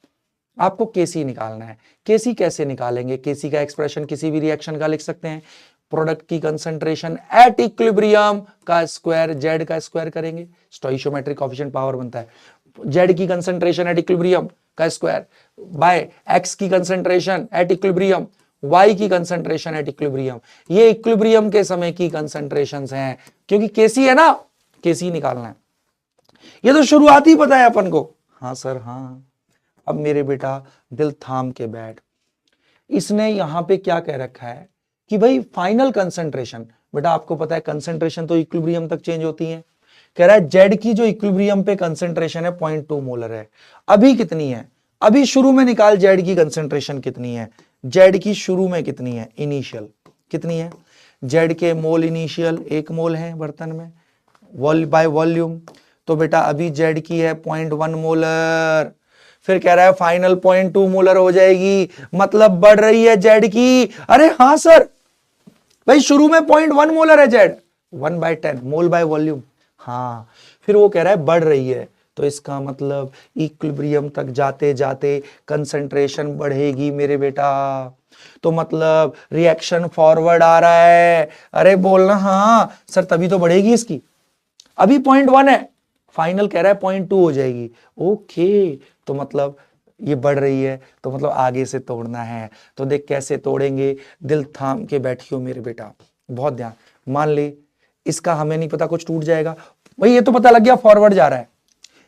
आपको केसी निकालना है। केसी कैसे निकालेंगे? केसी का एक्सप्रेशन किसी भी रिएक्शन का लिख सकते हैं, प्रोडक्ट की कंसंट्रेशन एट इक्विलिब्रियम का स्क्वायर Z का स्क्वायर करेंगे, स्टोइशियोमेट्रिक कोएफिशिएंट पावर बनता है। Z की कंसंट्रेशन एट इक्विलिब्रियम का स्क्वायर बाय X की कंसंट्रेशन एट इक्विलिब्रियम, Y की कंसंट्रेशन एट इक्विलिब्रियम। ये इक्विलिब्रियम के समय की कंसंट्रेशंस हैं, क्योंकि केसी है ना, केसी निकालना है। ये तो शुरुआत ही पता है अपन को। हाँ सर हाँ। अब मेरे बेटा दिल थाम के बैठ, इसने यहां पे क्या कह रखा है कि भाई फाइनल कंसंट्रेशन, बेटा आपको पता है कंसंट्रेशन तो इक्विलिब्रियम तक चेंज होती है। कह रहा है Z की जो इक्विलिब्रियम पे कंसंट्रेशन है 0.2 मोलर है। अभी कितनी है? अभी शुरू में निकाल Z की कंसंट्रेशन कितनी है। Z की शुरू में कितनी है? इनिशियल कितनी है? Z के मोल इनिशियल 1 मोल है बर्तन में बाय वॉल्यूम, तो बेटा अभी Z की है 0.1 मोलर। फिर कह रहा है फाइनल 0.2 मोलर हो जाएगी, मतलब बढ़ रही है Z की। अरे हाँ सर, भाई शुरू में 0.1 मोलर है Z, 1/10 मोल बाय वॉल्यूम। हाँ, फिर वो कह रहा है बढ़ रही है, तो इसका मतलब इक्विलिब्रियम तक जाते जाते कंसंट्रेशन बढ़ेगी मेरे बेटा, तो मतलब रिएक्शन फॉरवर्ड आ रहा है। अरे बोलना हाँ सर, तभी तो बढ़ेगी इसकी। अभी 0.1 है, फाइनल कह रहा है 0.2 हो जाएगी। ओके, तो मतलब ये बढ़ रही है, तो मतलब आगे से तोड़ना है। तो देख कैसे तोड़ेंगे, दिल थाम के बैठियो मेरे बेटा, बहुत ध्यान। मान ले इसका हमें नहीं पता, कुछ टूट जाएगा भाई, ये तो पता लग गया फॉरवर्ड जा रहा है,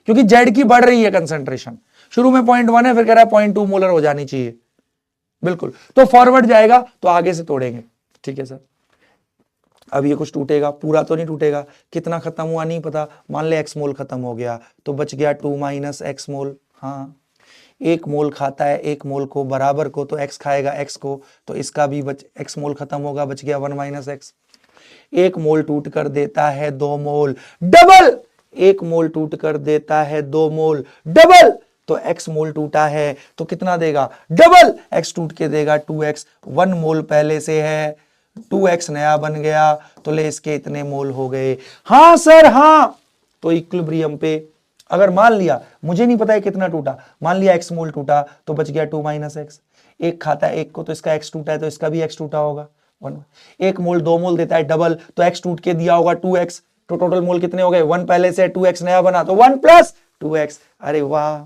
क्योंकि जेड की बढ़ रही है कंसंट्रेशन। शुरू में 0.1 है, फिर कह रहा है 0.2 मोलर हो जानी चाहिए, बिल्कुल, तो फॉरवर्ड जाएगा तो आगे से तोड़ेंगे। ठीक है सर, अब ये कुछ टूटेगा, पूरा तो नहीं टूटेगा, कितना खत्म हुआ नहीं पता, मान ले एक्स मोल खत्म हो गया, तो बच गया 2 माइनस एक्स मोल। हाँ, एक मोल खाता है एक मोल को, बराबर को, तो एक्स खाएगा एक्स को, तो इसका भी एक्स मोल खत्म होगा, बच गया 1 माइनस एक्स। एक मोल टूट कर देता है 2 मोल, डबल, एक मोल टूट कर देता है 2 मोल, डबल, तो x मोल टूटा है तो कितना देगा, डबल, x टूट के देगा 2x, 1 मोल पहले से है, 2x नया बन गया, तो ले इसके इतने मोल हो गए। हाँ सर हाँ, तो इक्विलिब्रियम पे अगर मान लिया, मुझे नहीं पता है कितना टूटा, मान लिया x मोल टूटा तो बच गया 2 माइनस एक्स। एक खाता है एक को, तो इसका x टूटा है तो इसका भी x टूटा होगा 1। एक मोल 2 मोल देता है डबल, तो x टूट के दिया होगा 2x, तो टोटल मोल कितने हो गए, 1 पहले से 2x नया बना, तो 1 प्लस 2x। अरे वाह,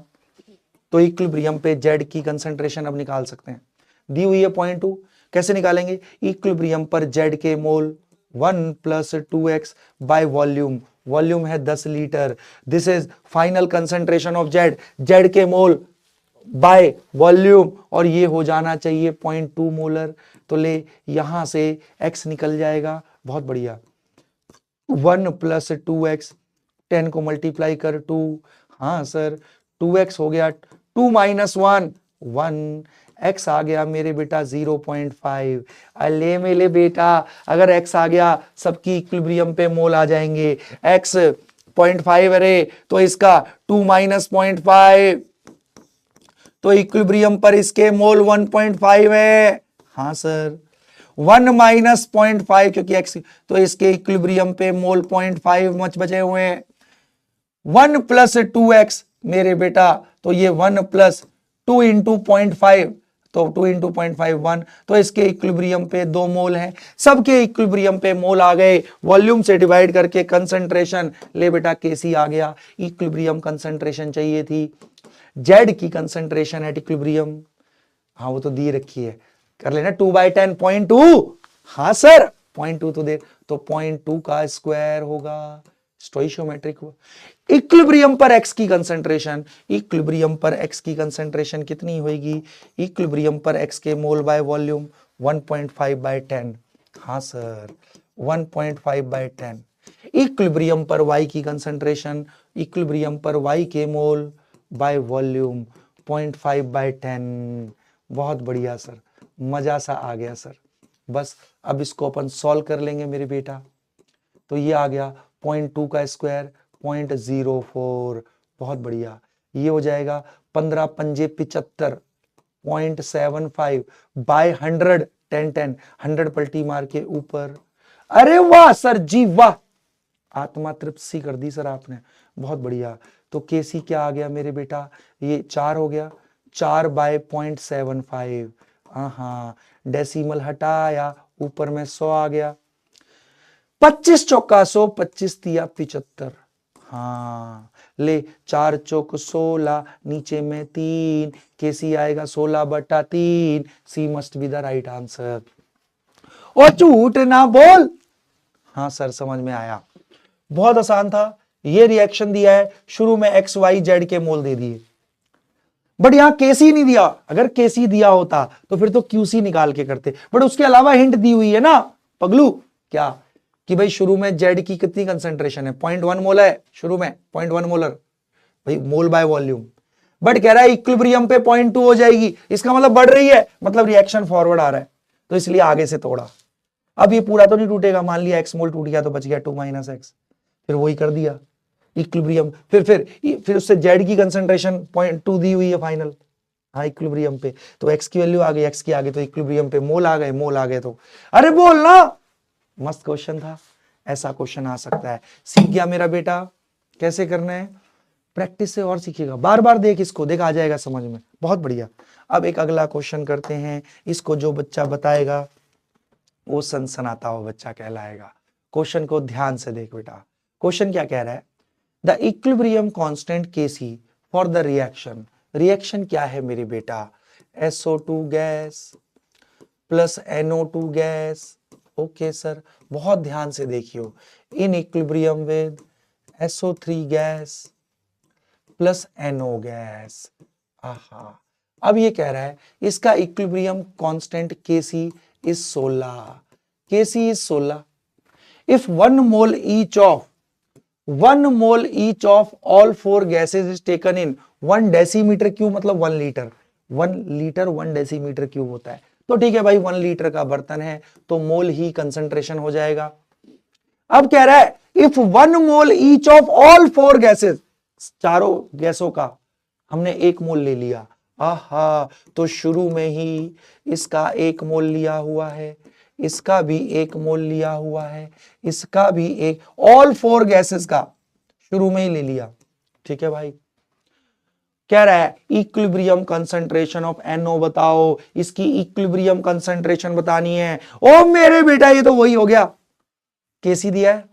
तो इक्विलिब्रियम पे Z की कंसंट्रेशन अब निकाल सकते हैं, दी हुई है 0.2। कैसे निकालेंगे, इक्विलिब्रियम पर Z के मोल 1 plus 2x by volume, volume है 10 litre, this is final concentration of Z, Z के मोल बाय वॉल्यूम, और ये हो जाना चाहिए 0.2 मोलर। तो ले यहां से x निकल जाएगा, बहुत बढ़िया, 1 प्लस 2x, 10 को मल्टीप्लाई कर 2, हाँ सर 2x हो गया, 2 माइनस 1 1, x आ गया मेरे बेटा 0.5। अले मेरे बेटा, अगर x आ गया सबकी इक्विलिब्रियम पे मोल आ जाएंगे, x 0.5 अरे तो इसका 2 माइनस 0.5, तो इक्विलिब्रियम पर इसके मोल 1.5 है। हाँ सर, 1 माइनस 0.5 क्योंकि x, तो इसके इक्विलिब्रियम पे मोल 0.5 मच बचे हुए हैं। 1 प्लस 2x मेरे बेटा, तो ये 1 प्लस 2 इंटू 0.5, तो 2 इंटू 0.5 1, तो इसके इक्विलिब्रियम पे 2 मोल हैं, सबके इक्विलिब्रियम पे मोल आ गए, वॉल्यूम से डिवाइड करके कंसंट्रेशन, ले बेटा केसी आ गया, इक्विलिब्रियम कंसंट्रेशन चाहिए थी, जेड की कंसंट्रेशन एट इक्विलिब्रियम, हाँ वो तो दी रखी है, कर लेना 2/10 0.2, हाँ सर 0.2 तो दे, तो 0.2 का स्क्वायर होगा, स्टोइशियोमेट्रिक हुआ। इक्विलिब्रियम पर x की कंसंट्रेशन, इक्विलिब्रियम पर x की कंसंट्रेशन कितनी होगी, इक्विलिब्रियम पर x के मोल बाय वॉल्यूम 1.5/10, हाँ सर 1.5/10। इक्विलिब्रियम पर y की कंसंट्रेशन, इक्विलिब्रियम पर y के मोल बाय वॉल्यूम 0.5/10, बहुत बढ़िया सर, मजा सा आ गया सर। बस अब इसको अपन सॉल्व कर लेंगे मेरे बेटा, तो ये आ गया 0.2 का स्क्वायर 0.04, बहुत बढ़िया, ये हो जाएगा 15 पंजे 75, 0.75 बाय 100, 10 10, 100 पलटी मार के ऊपर। अरे वाह सर जी वाह, आत्मा तृप्ति कर दी सर आपने, बहुत बढ़िया। तो केसी क्या आ गया मेरे बेटा, ये 4 हो गया, 4 बाय 0.75, हाँ डेसिमल हटाया, ऊपर में 100 आ गया, 25 चौका 100, 25 तिया 75, हाँ ले 4 चौक 16, नीचे में 3, केसी आएगा 16/3, C must be the right answer. और झूठ ना बोल, हाँ सर समझ में आया, बहुत आसान था। ये रिएक्शन दिया है, शुरू में एक्स वाई जेड के मोल दे दिए, बट यहां केसी नहीं दिया, अगर केसी दिया होता तो फिर तो क्यूसी निकाल के करते, बट उसके अलावा हिंट दी हुई है ना पगलू, क्या कि भाई शुरू में जेड की कितनी कंसंट्रेशन है, 0.1 मोल है शुरू में, 0.1 मोलर, भाई मोल बाय वॉल्यूम, बट कह रहा है इक्विलिब्रियम पे 0.2 हो जाएगी, इसका मतलब बढ़ रही है, मतलब रिएक्शन फॉरवर्ड आ रहा है, तो इसलिए आगे से तोड़ा। अब ये पूरा तो नहीं टूटेगा, मान लिया एक्स मोल टूट गया तो बच गया 2 माइनस एक्स, फिर वही कर दिया इक्विलिब्रियम, फिर उससे जेड की कंसंट्रेशन 0.2 दी हुई है फाइनल, हाँ इक्विलिब्रियम पे, तो एक्स की वैल्यू आ गई, एक्स की आ गई, तो इक्विलिब्रियम पे मोल आ गए, तो अरे बोल ना, मस्त क्वेश्चन था, ऐसा क्वेश्चन आ सकता है। सीख गया मेरा बेटा कैसे करना है, प्रैक्टिस से और सीखेगा, बार बार देख इसको, देख आ जाएगा समझ में, बहुत बढ़िया। अब एक अगला क्वेश्चन करते हैं, इसको जो बच्चा बताएगा वो सनसनाता हुआ बच्चा कहलाएगा। क्वेश्चन को ध्यान से देख बेटा, क्वेश्चन क्या कह रहा है, the equilibrium constant Kc for the reaction. Reaction क्या है मेरे बेटा? SO2 gas plus NO2 gas. Okay sir, बहुत ध्यान से देखियो। In equilibrium with SO3 gas plus NO gas. आहा, अब ये कह रहा है इसका equilibrium constant Kc is 16। Kc is 16। If 1 mole each of all 4 gases is taken in 1 decimetre cube, मतलब 1 लीटर। 1 लीटर 1 डेसीमीटर क्यूब होता है। तो ठीक है भाई, 1 लीटर का बर्तन है तो मोल ही कंसंट्रेशन हो जाएगा। अब कह रहा है if 1 mole each of all 4 gases, चारों गैसों का हमने 1 मोल ले लिया। आहा, तो शुरू में ही इसका 1 मोल लिया हुआ है, इसका भी 1 मोल लिया हुआ है, इसका भी एक, ऑल 4 गैसेस का शुरू में ही ले लिया। ठीक है भाई। कह रहा है इक्विलिब्रियम कंसंट्रेशन ऑफ NO बताओ, इसकी इक्विलिब्रियम कंसंट्रेशन बतानी है। ओ मेरे बेटा, ये तो वही हो गया, Kc दिया है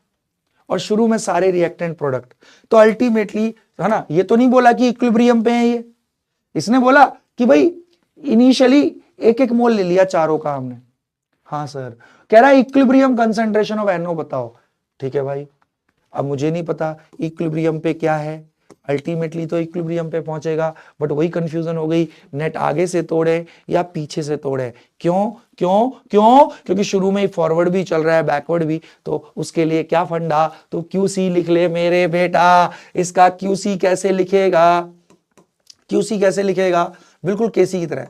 और शुरू में सारे रिएक्टेंट प्रोडक्ट। तो अल्टीमेटली है ना, ये तो नहीं बोला कि इक्विलिब्रियम पे है ये, इसने बोला कि भाई इनिशियली 1-1 मोल ले लिया चारों का हमने। हाँ सर, कह रहा है इक्विलिब्रियम कंसंट्रेशन ऑफ NO बताओ। ठीक है भाई, अब मुझे नहीं पता इक्विलिब्रियम पे क्या है, अल्टीमेटली तो इक्विलिब्रियम पे पहुंचेगा, बट वही कंफ्यूजन हो गई, नेट आगे से तोड़े या पीछे से तोड़े। क्यों क्यों क्यों? क्योंकि शुरू में ही फॉरवर्ड भी चल रहा है, बैकवर्ड भी, तो उसके लिए क्या फंडा, तो QC लिख ले मेरे बेटा। इसका QC कैसे लिखेगा? QC कैसे लिखेगा? बिल्कुल Kc की तरह।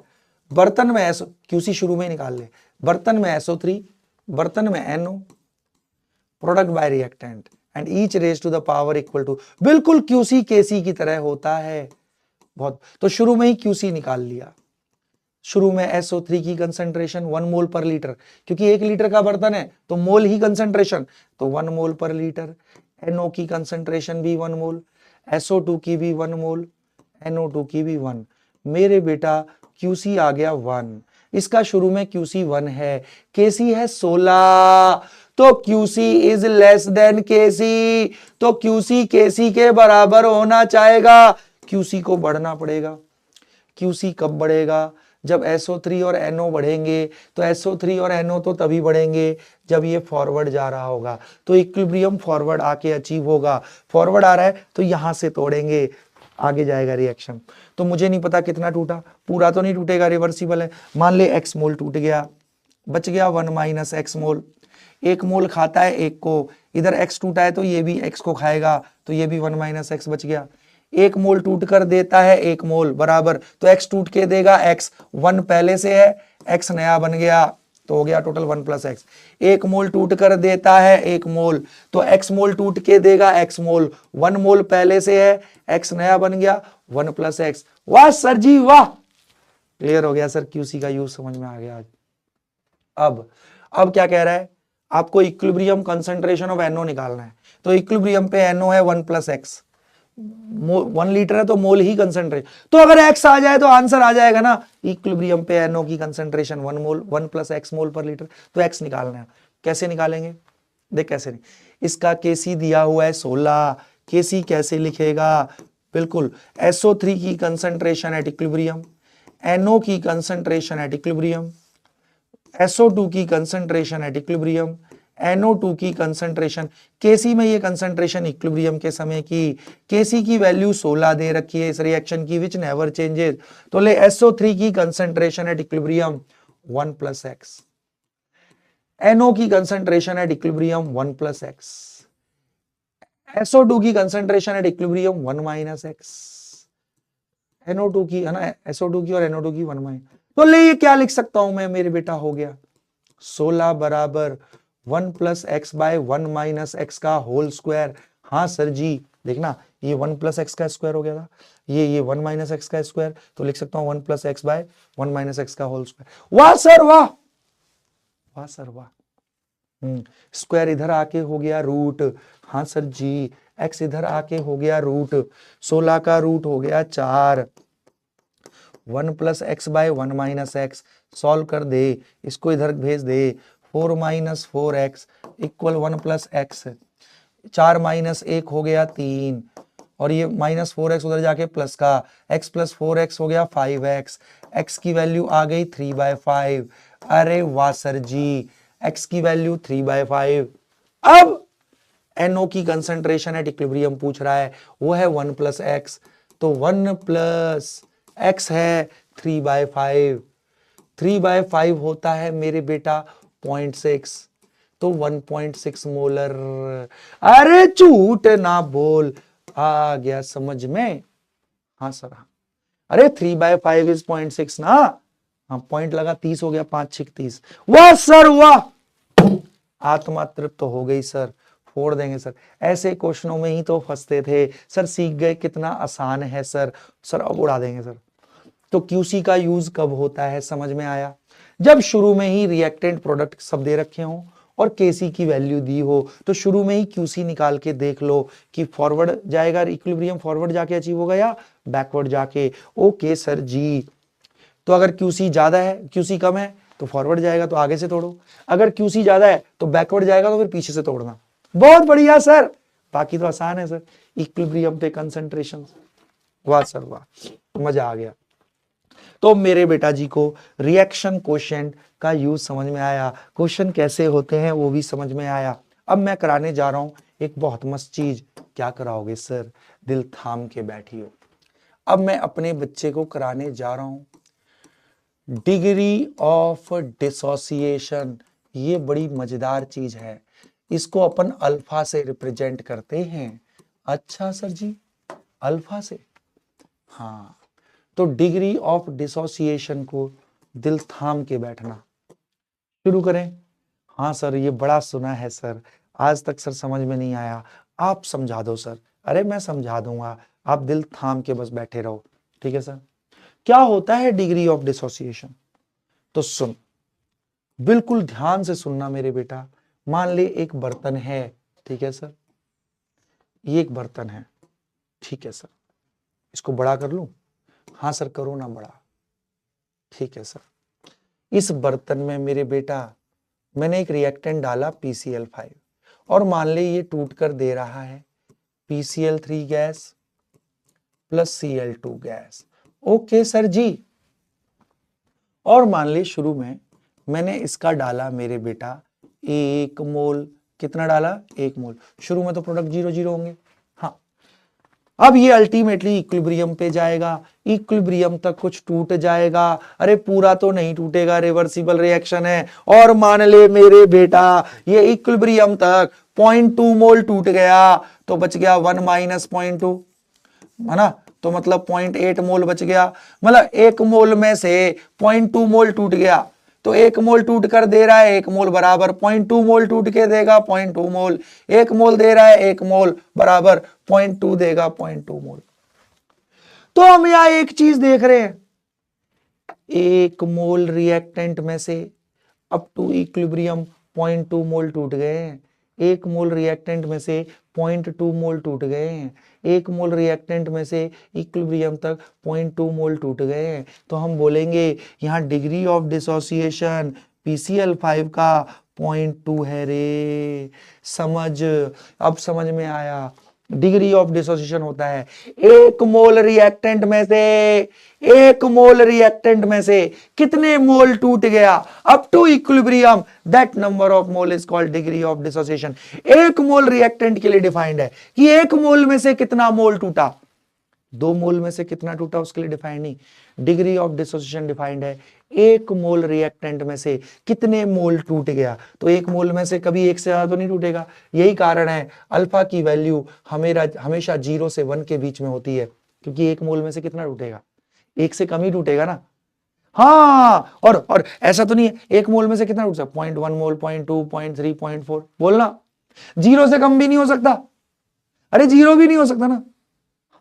बर्तन में QC शुरू में ही निकाल ले। बर्तन में SO3, बर्तन में NO, product by reactant and each raise to the power equal to, बिल्कुल QC Kc की तरह होता है। बहुत, तो शुरू में ही QC निकाल लिया। शुरू में SO3 की कंसंट्रेशन 1 मोल पर लीटर, क्योंकि 1 लीटर का बर्तन है तो मोल ही कंसंट्रेशन, तो 1 मोल पर लीटर। NO की कंसंट्रेशन भी 1 मोल, SO2 की भी 1 मोल, NO2 की भी 1। मेरे बेटा QC आ गया 1, इसका शुरू में QC 1 है, Kc है 16, तो QC is less than Kc, तो QC Kc के बराबर होना चाहेगा। QC को बढ़ना पड़ेगा। QC कब बढ़ेगा? जब SO3 और NO बढ़ेंगे, तो SO3 और NO तो तभी बढ़ेंगे जब ये फॉरवर्ड जा रहा होगा, तो इक्विलिब्रियम फॉरवर्ड आके अचीव होगा। फॉरवर्ड आ रहा है तो यहां से तोड़ेंगे, आगे जाएगा रिएक्शन। तो मुझे नहीं पता कितना टूटा, पूरा तो नहीं टूटेगा, रिवर्सिबल है। मान ले X मोल टूट गया, बच गया 1 - X मोल। 1 मोल खाता है 1 को, इधर X टूटा है तो ये भी X को खाएगा, तो ये भी 1 - X बच गया। 1 मोल टूट कर देता है 1 मोल बराबर, तो X टूट के देगा X, 1 पहले से है, X नया बन गया, तो हो गया टोटल 1 + X। 1 मोल टूट कर देता है 1 मोल, तो X मोल टूट के देगा X मोल, 1 मोल पहले से है, X नया बन गया, 1 + X। वाह सर जी वाह, क्लियर हो गया सर, QC का यूज समझ में आ गया आज। अब क्या कह रहा है, आपको इक्विलिब्रियम कंसंट्रेशन ऑफ NO निकालना है। तो इक्विलिब्रियम पे NO है 1 + X, 1 लीटर है तो मोल ही कंसंट्रेशन, तो अगर X आ जाए तो आंसर आ जाएगा ना, इक्विलिब्रियम पे NO की कंसंट्रेशन 1 मोल, 1 + X मोल पर लीटर, तो X निकालना है। कैसे निकालेंगे? देख कैसे नहीं, इसका Kc दिया हुआ है 16, Kc कैसे लिखेगा? बिल्कुल SO3 की कंसंट्रेशन एट इक्विलिब्रियम, NO की कंसंट्रेशन एट इक्विलिब्रियम, SO2 की कंसंट्रेशन एट इक्विलिब्रियम, NO2 की कंसंट्रेशन, Kc में ये कंसंट्रेशन इक्विलिब्रियम के समय की, Kc की वैल्यू 16 दे रखी है इस रिएक्शन की, विच नेवर चेंजेस। तो ले SO3 की concentration at equilibrium 1 + X, NO की concentration at equilibrium 1 + X, SO2 की concentration at equilibrium 1 - X, NO2 की है ना, SO2 की और NO2 की 1 - तो ले ये क्या लिख सकता हूं मैं मेरे बेटा, हो गया 16 बराबर 1 + X बाय 1 - X का होल स्क्वायर। हाँ सर जी, देखना ये 1 + X का स्क्वायर हो गया था, ये 1 - X का स्क्वायर, तो लिख सकता हूं 1 + X बाय 1 - X का होल स्क्वायर। वाह सर वाह, वाह सर वाह। स्क्वायर इधर आके हो गया रूट, हाँ सर जी, X इधर आके हो गया रूट, 16 का रूट हो गया 4, 1 + X बाय 1 - X सॉल्व कर दे, इसको इधर भेज दे, 4 - 4X इक्वल 1 + X। 4 माइनस 1 हो गया 3, और ये -4x उधर जाके प्लस का, x प्लस 4x हो गया 5x, x की वैल्यू आ गई 3/5। अरे वाह सर जी, x की वैल्यू 3/5। अब NO की कंसंट्रेशन एट इक्विलिब्रियम पूछ रहा है, वो है 1 + x, तो 1 + x है 3/5। 3/5 होता है मेरे बेटा 0.6, तो 1.6 मोलर। अरे झूठ ना बोल, आ गया समझ में? हाँ सर हाँ। अरे 3/5 इज 0.6 ना। हाँ, पॉइंट लगा 30 हो गया, 5 6 30। वाह सर वाह, आत्मा तृप्त तो हो गई सर, फोड़ देंगे सर। ऐसे क्वेश्चनों में ही तो फंसते थे सर, सीख गए कितना आसान है सर। सर अब उड़ा देंगे सर। तो QC का यूज कब होता है, समझ में आया? जब शुरू में ही रिएक्टेंट प्रोडक्ट सब दे रखे हों और KC की वैल्यू दी हो, तो शुरू में ही QC निकाल के देख लो कि फॉरवर्ड जाएगा इक्विलिब्रियम, फॉरवर्ड जाके अचीव होगा या बैकवर्ड जाके। ओके सर जी, तो अगर QC ज्यादा है, QC कम है तो फॉरवर्ड जाएगा, तो आगे से तोड़ो। अगर QC ज्यादा है तो बैकवर्ड जाएगा, तो फिर पीछे से तोड़ना। बहुत बढ़िया सर, बाकी तो आसान है सर। इक्विलिब्रियम पे कंसंट्रेशन, वाह सर वाह, मजा आ गया। तो मेरे बेटा जी को रिएक्शन कोशेंट का यूज समझ में आया, क्वेश्चन कैसे होते हैं वो भी समझ में आया। अब मैं कराने जा रहा हूं एक बहुत मस्त चीज। क्या कराओगे सर? दिल थाम के बैठियो। अब मैं अपने बच्चे को कराने जा रहा हूं डिग्री ऑफ डिसोसिएशन। ये बड़ी मजेदार चीज है, इसको अपन अल्फा से रिप्रेजेंट करते हैं। अच्छा सर जी, अल्फा से? हाँ, तो डिग्री ऑफ डिसोसिएशन को दिल थाम के बैठना। शुरू करें? हाँ सर, ये बड़ा सुना है सर, आज तक सर समझ में नहीं आया, आप समझा दो सर। अरे मैं समझा दूंगा, आप दिल थाम के बस बैठे रहो, ठीक है सर। क्या होता है डिग्री ऑफ डिसोसिएशन? तो सुन, बिल्कुल ध्यान से सुनना मेरे बेटा। मान ले एक बर्तन है, ठीक है सर, ये एक बर्तन है, ठीक है सर। इसको बड़ा कर लूं? हाँ सर करो ना बड़ा, ठीक है सर। इस बर्तन में मेरे बेटा मैंने एक रिएक्टेंट डाला PCl5, और मान ले ये टूट कर दे रहा है PCl3 gas plus Cl2 gas. Okay sir ji. और मान ले शुरू में मैंने इसका डाला मेरे बेटा 1 मोल। कितना डाला? 1 मोल। शुरू में तो प्रोडक्ट 0 0 होंगे। हाँ, अब ये अल्टीमेटली इक्विलिब्रियम पे जाएगा, इक्विलिब्रियम तक कुछ टूट जाएगा। अरे पूरा तो नहीं टूटेगा, रिवर्सिबल रिएक्शन है। और मान ले मेरे बेटा ये इक्विलिब्रियम तक 0.2 मोल टूट गया, तो बच गया 1 माइनस 0.2, है ना? तो मतलब 0.8 मोल बच गया। मतलब 1 मोल में से 0.2 मोल टूट गया, तो 1 मोल टूट कर दे रहा है 1 मोल बराबर 0.2 मोल टूट के देगा 0.2 मोल। 1 मोल दे रहा है 1 मोल बराबर 0.2 देगा 0.2 मोल। तो हम यहां एक चीज देख रहे हैं, 1 मोल रिएक्टेंट में से अप टू इक्विलिब्रियम 0.2 मोल टूट गए हैं। 1 मोल रिएक्टेंट में से 0.2 मोल टूट गए हैं। 1 मोल रिएक्टेंट में से इक्विलिब्रियम तक 0.2 मोल टूट गए हैं। तो हम बोलेंगे यहां डिग्री ऑफ डिसोसिएशन PCl5 का 0.2 है रे। समझ, अब समझ में आया। डिग्री ऑफ डिसोसिएशन होता है 1 मोल रिएक्टेंट में से, 1 मोल रिएक्टेंट में से कितने मोल टूट गया up to equilibrium, that number of mole is called degree of dissociation. 1 mole reactant के लिए डिफाइंड है कि 1 मोल में से कितना मोल टूटा, 2 मोल में से कितना टूटा उसके लिए डिफाइंड नहीं। डिग्री ऑफ डिसोसिएशन डिफाइंड है 1 मोल रिएक्टेंट में से कितने मोल टूट गया। तो 1 मोल में से कभी 1 से ज्यादा तो नहीं टूटेगा। यही कारण है अल्फा की वैल्यू हमेशा 0 से 1 के बीच में होती है, क्योंकि 1 मोल में से कितना टूटेगा, 1 से कम ही टूटेगा ना। हाँ, और ऐसा तो नहीं है 1 मोल में से कितना टूट सकता, 0.1 मोल, 0.2, 0.3, 0.4 बोलना। 0 से कम भी नहीं हो सकता, अरे 0 भी नहीं हो सकता ना।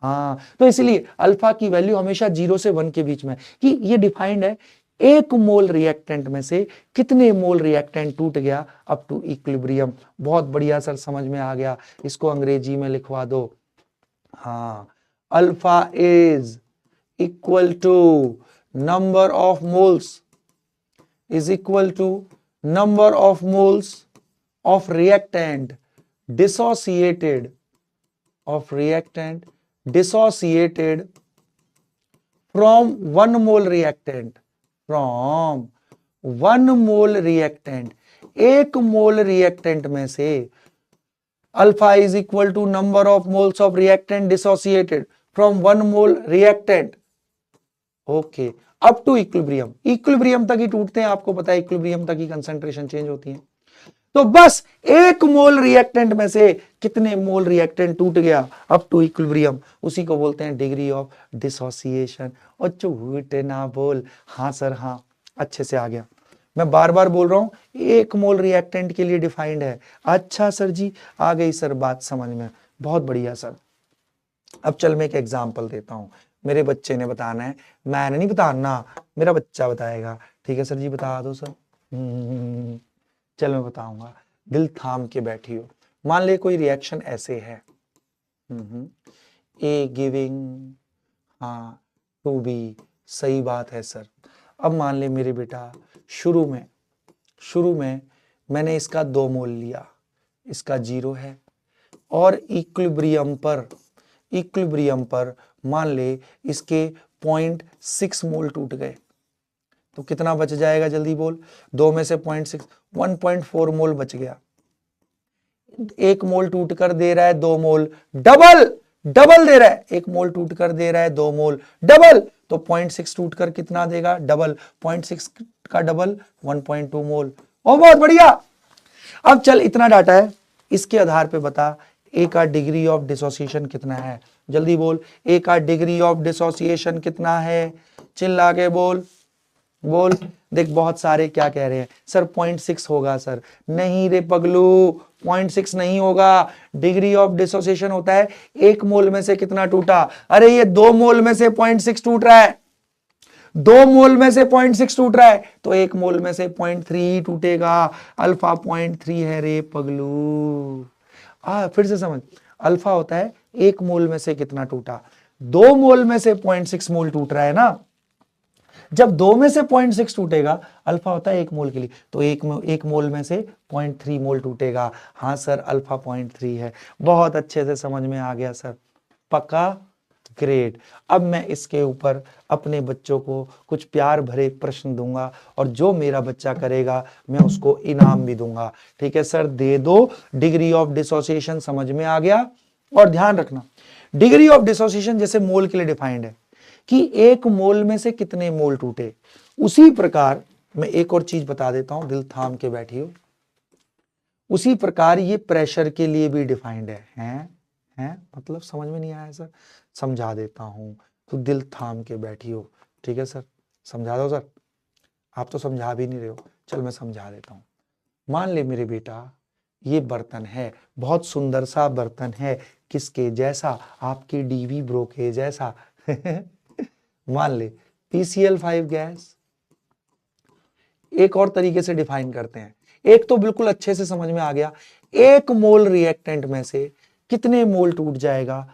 हाँ, तो इसलिए अल्फा की वैल्यू हमेशा 0 से 1 के बीच में, कि ये डिफाइंड है 1 मोल रिएक्टेंट में से कितने मोल रिएक्टेंट टूट गया अप टू इक्विलिब्रियम। बहुत बढ़िया सर, समझ में आ गया। इसको अंग्रेजी में लिखवा दो। हाँ, alpha is equal to number of moles, is equal to number of moles of reactant dissociated of reactant dissociated from 1 mole reactant from 1 mole reactant, 1 mole reactant में से alpha is equal to number of moles of reactant dissociated from 1 mole reactant, okay, up to equilibrium. Equilibrium तक ही टूटते हैं, आपको पता है equilibrium तक ही कंसंट्रेशन चेंज होती है। तो बस 1 मोल रिएक्टेंट में से कितने मोल रिएक्टेंट टूट गया अप टू इक्विलिब्रियम, उसी को बोलते हैं डिग्री ऑफ डिसोसिएशन। और झूठ ना बोल, हाँ सर हाँ, अच्छे से आ गया। मैं बार बार बोल रहा हूं 1 मोल रिएक्टेंट के लिए डिफाइंड है। अच्छा सर जी, आ गई सर बात समझ में, बहुत बढ़िया सर। अब चल मैं एक एग्जांपल देता हूं, मेरे बच्चे ने बताना है, मैंने नहीं बताना, मेरा बच्चा बताएगा। ठीक है सर जी, बता दो सर। चल मैं बताऊंगा, दिल थाम के बैठियो। मान ले कोई रिएक्शन ऐसे है, ए गिविंग हाँ टू बी, सही बात है सर। अब मान ले मेरे बेटा शुरू में मैंने इसका 2 मोल लिया, इसका 0 है, और इक्विलिब्रियम पर मान ले इसके 0.6 मोल टूट गए, तो कितना बच जाएगा जल्दी बोल। 2 में से 0.6 1.4 मोल बच गया। 1 मोल टूट कर दे रहा है 2 मोल, डबल दे रहा है। 1 मोल टूट कर दे रहा है 2 मोल, डबल, तो 0.6 टूट कर कितना देगा, डबल। 0.6 का डबल 1.2 मोल। ओ बहुत बढ़िया। अब चल इतना डाटा है, इसके आधार पे बता ए का डिग्री ऑफ डिसोसिएशन कितना है, जल्दी बोल। ए का डिग्री ऑफ डिसोसिएशन कितना है, चिल्ला के बोल। देख बहुत सारे क्या कह रहे हैं सर 0.6 होगा सर, नहीं रे पगलू 0.6 नहीं होगा। डिग्री ऑफ डिसोसिएशन होता है 1 मोल में से कितना टूटा। अरे ये 2 मोल में से 0.6 टूट रहा है, 2 मोल में से 0.6 टूट रहा है, तो 1 मोल में से 0.3 टूटेगा। अल्फा 0.3 है रे पगलू। फिर से समझ, अल्फा होता है 1 मोल में से कितना टूटा, 2 मोल में से 0.6 मोल टूट रहा है ना। जब 2 में से 0.6 टूटेगा, अल्फा होता है 1 मोल के लिए, तो 1 मोल में से 0.3 मोल टूटेगा। हाँ सर अल्फा 0.3 है। बहुत अच्छे से समझ में आ गया सर, पक्का, ग्रेट। अब मैं इसके ऊपर अपने बच्चों को कुछ प्यार भरे प्रश्न दूंगा, और जो मेरा बच्चा करेगा मैं उसको इनाम भी दूंगा। ठीक है सर, दे दो। डिग्री ऑफ डिसोसिएशन समझ में आ गया। और ध्यान रखना, डिग्री ऑफ डिसोसिएशन जैसे मोल के लिए डिफाइंड है कि 1 मोल में से कितने मोल टूटे, उसी प्रकार मैं एक और चीज बता देता हूं, दिल थाम के बैठियो। उसी प्रकार ये प्रेशर के लिए भी डिफाइंड है? मतलब समझ में नहीं आया सर, समझा देता हूं, तो दिल थाम के बैठियो। ठीक है सर, समझा दो सर, आप तो समझा भी नहीं रहे हो, चल मैं समझा देता हूं। मान ले मेरे बेटा ये बर्तन है, बहुत सुंदर सा बर्तन है, किसके जैसा, आपके डीवी ब्रो के जैसा। मान ले PCl5 गैस। एक और तरीके से डिफाइन करते हैं, एक तो बिल्कुल अच्छे से समझ में आ गया, 1 मोल रिएक्टेंट में से कितने मोल टूट जाएगा,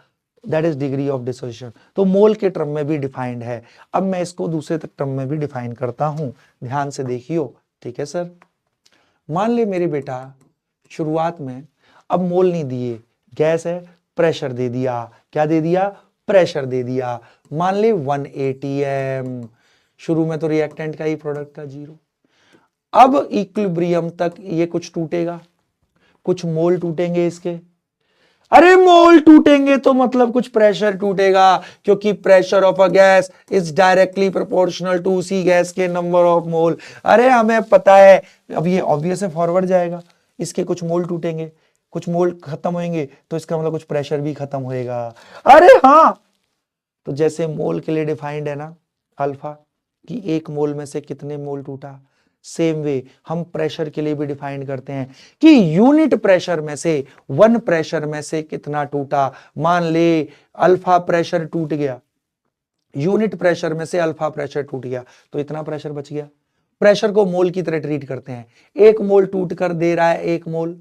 that is degree of dissociation. तो मोल के टर्म में भी डिफाइंड है। अब मैं इसको दूसरे टर्म में भी डिफाइन करता हूं, ध्यान से देखियो। ठीक है सर, मान ले मेरे बेटा शुरुआत में अब मोल नहीं दिए, गैस है, प्रेशर दे दिया। क्या दे दिया, प्रेशर दे दिया। मान ले 180 m, शुरू में तो रिएक्टेंट का ही प्रोडक्ट था 0। अब इक्विलिब्रियम तक ये कुछ टूटेगा, कुछ मोल टूटेंगे इसके। अरे मोल टूटेंगे तो मतलब कुछ प्रेशर टूटेगा, क्योंकि pressure of a gas is directly proportional to उसी गैस के नंबर ऑफ मोल। अरे हमें पता है, अब ये ऑब्वियस है, फॉरवर्ड जाएगा, इसके कुछ मोल टूटेंगे, कुछ मोल खत्म होंगे, तो इसका मतलब कुछ प्रेशर भी खत्म होएगा। अरे हाँ, तो जैसे मोल के लिए डिफाइंड है ना अल्फा, कि 1 मोल में से कितने मोल टूटा, सेम वे हम प्रेशर के लिए भी डिफाइन करते हैं कि यूनिट प्रेशर में से, 1 प्रेशर में से कितना टूटा। मान ले अल्फा प्रेशर टूट गया, यूनिट प्रेशर में से अल्फा प्रेशर टूट गया, तो इतना प्रेशर बच गया। प्रेशर को मोल की तरह ट्रीट करते हैं, 1 मोल टूट कर दे रहा है 1 मोल,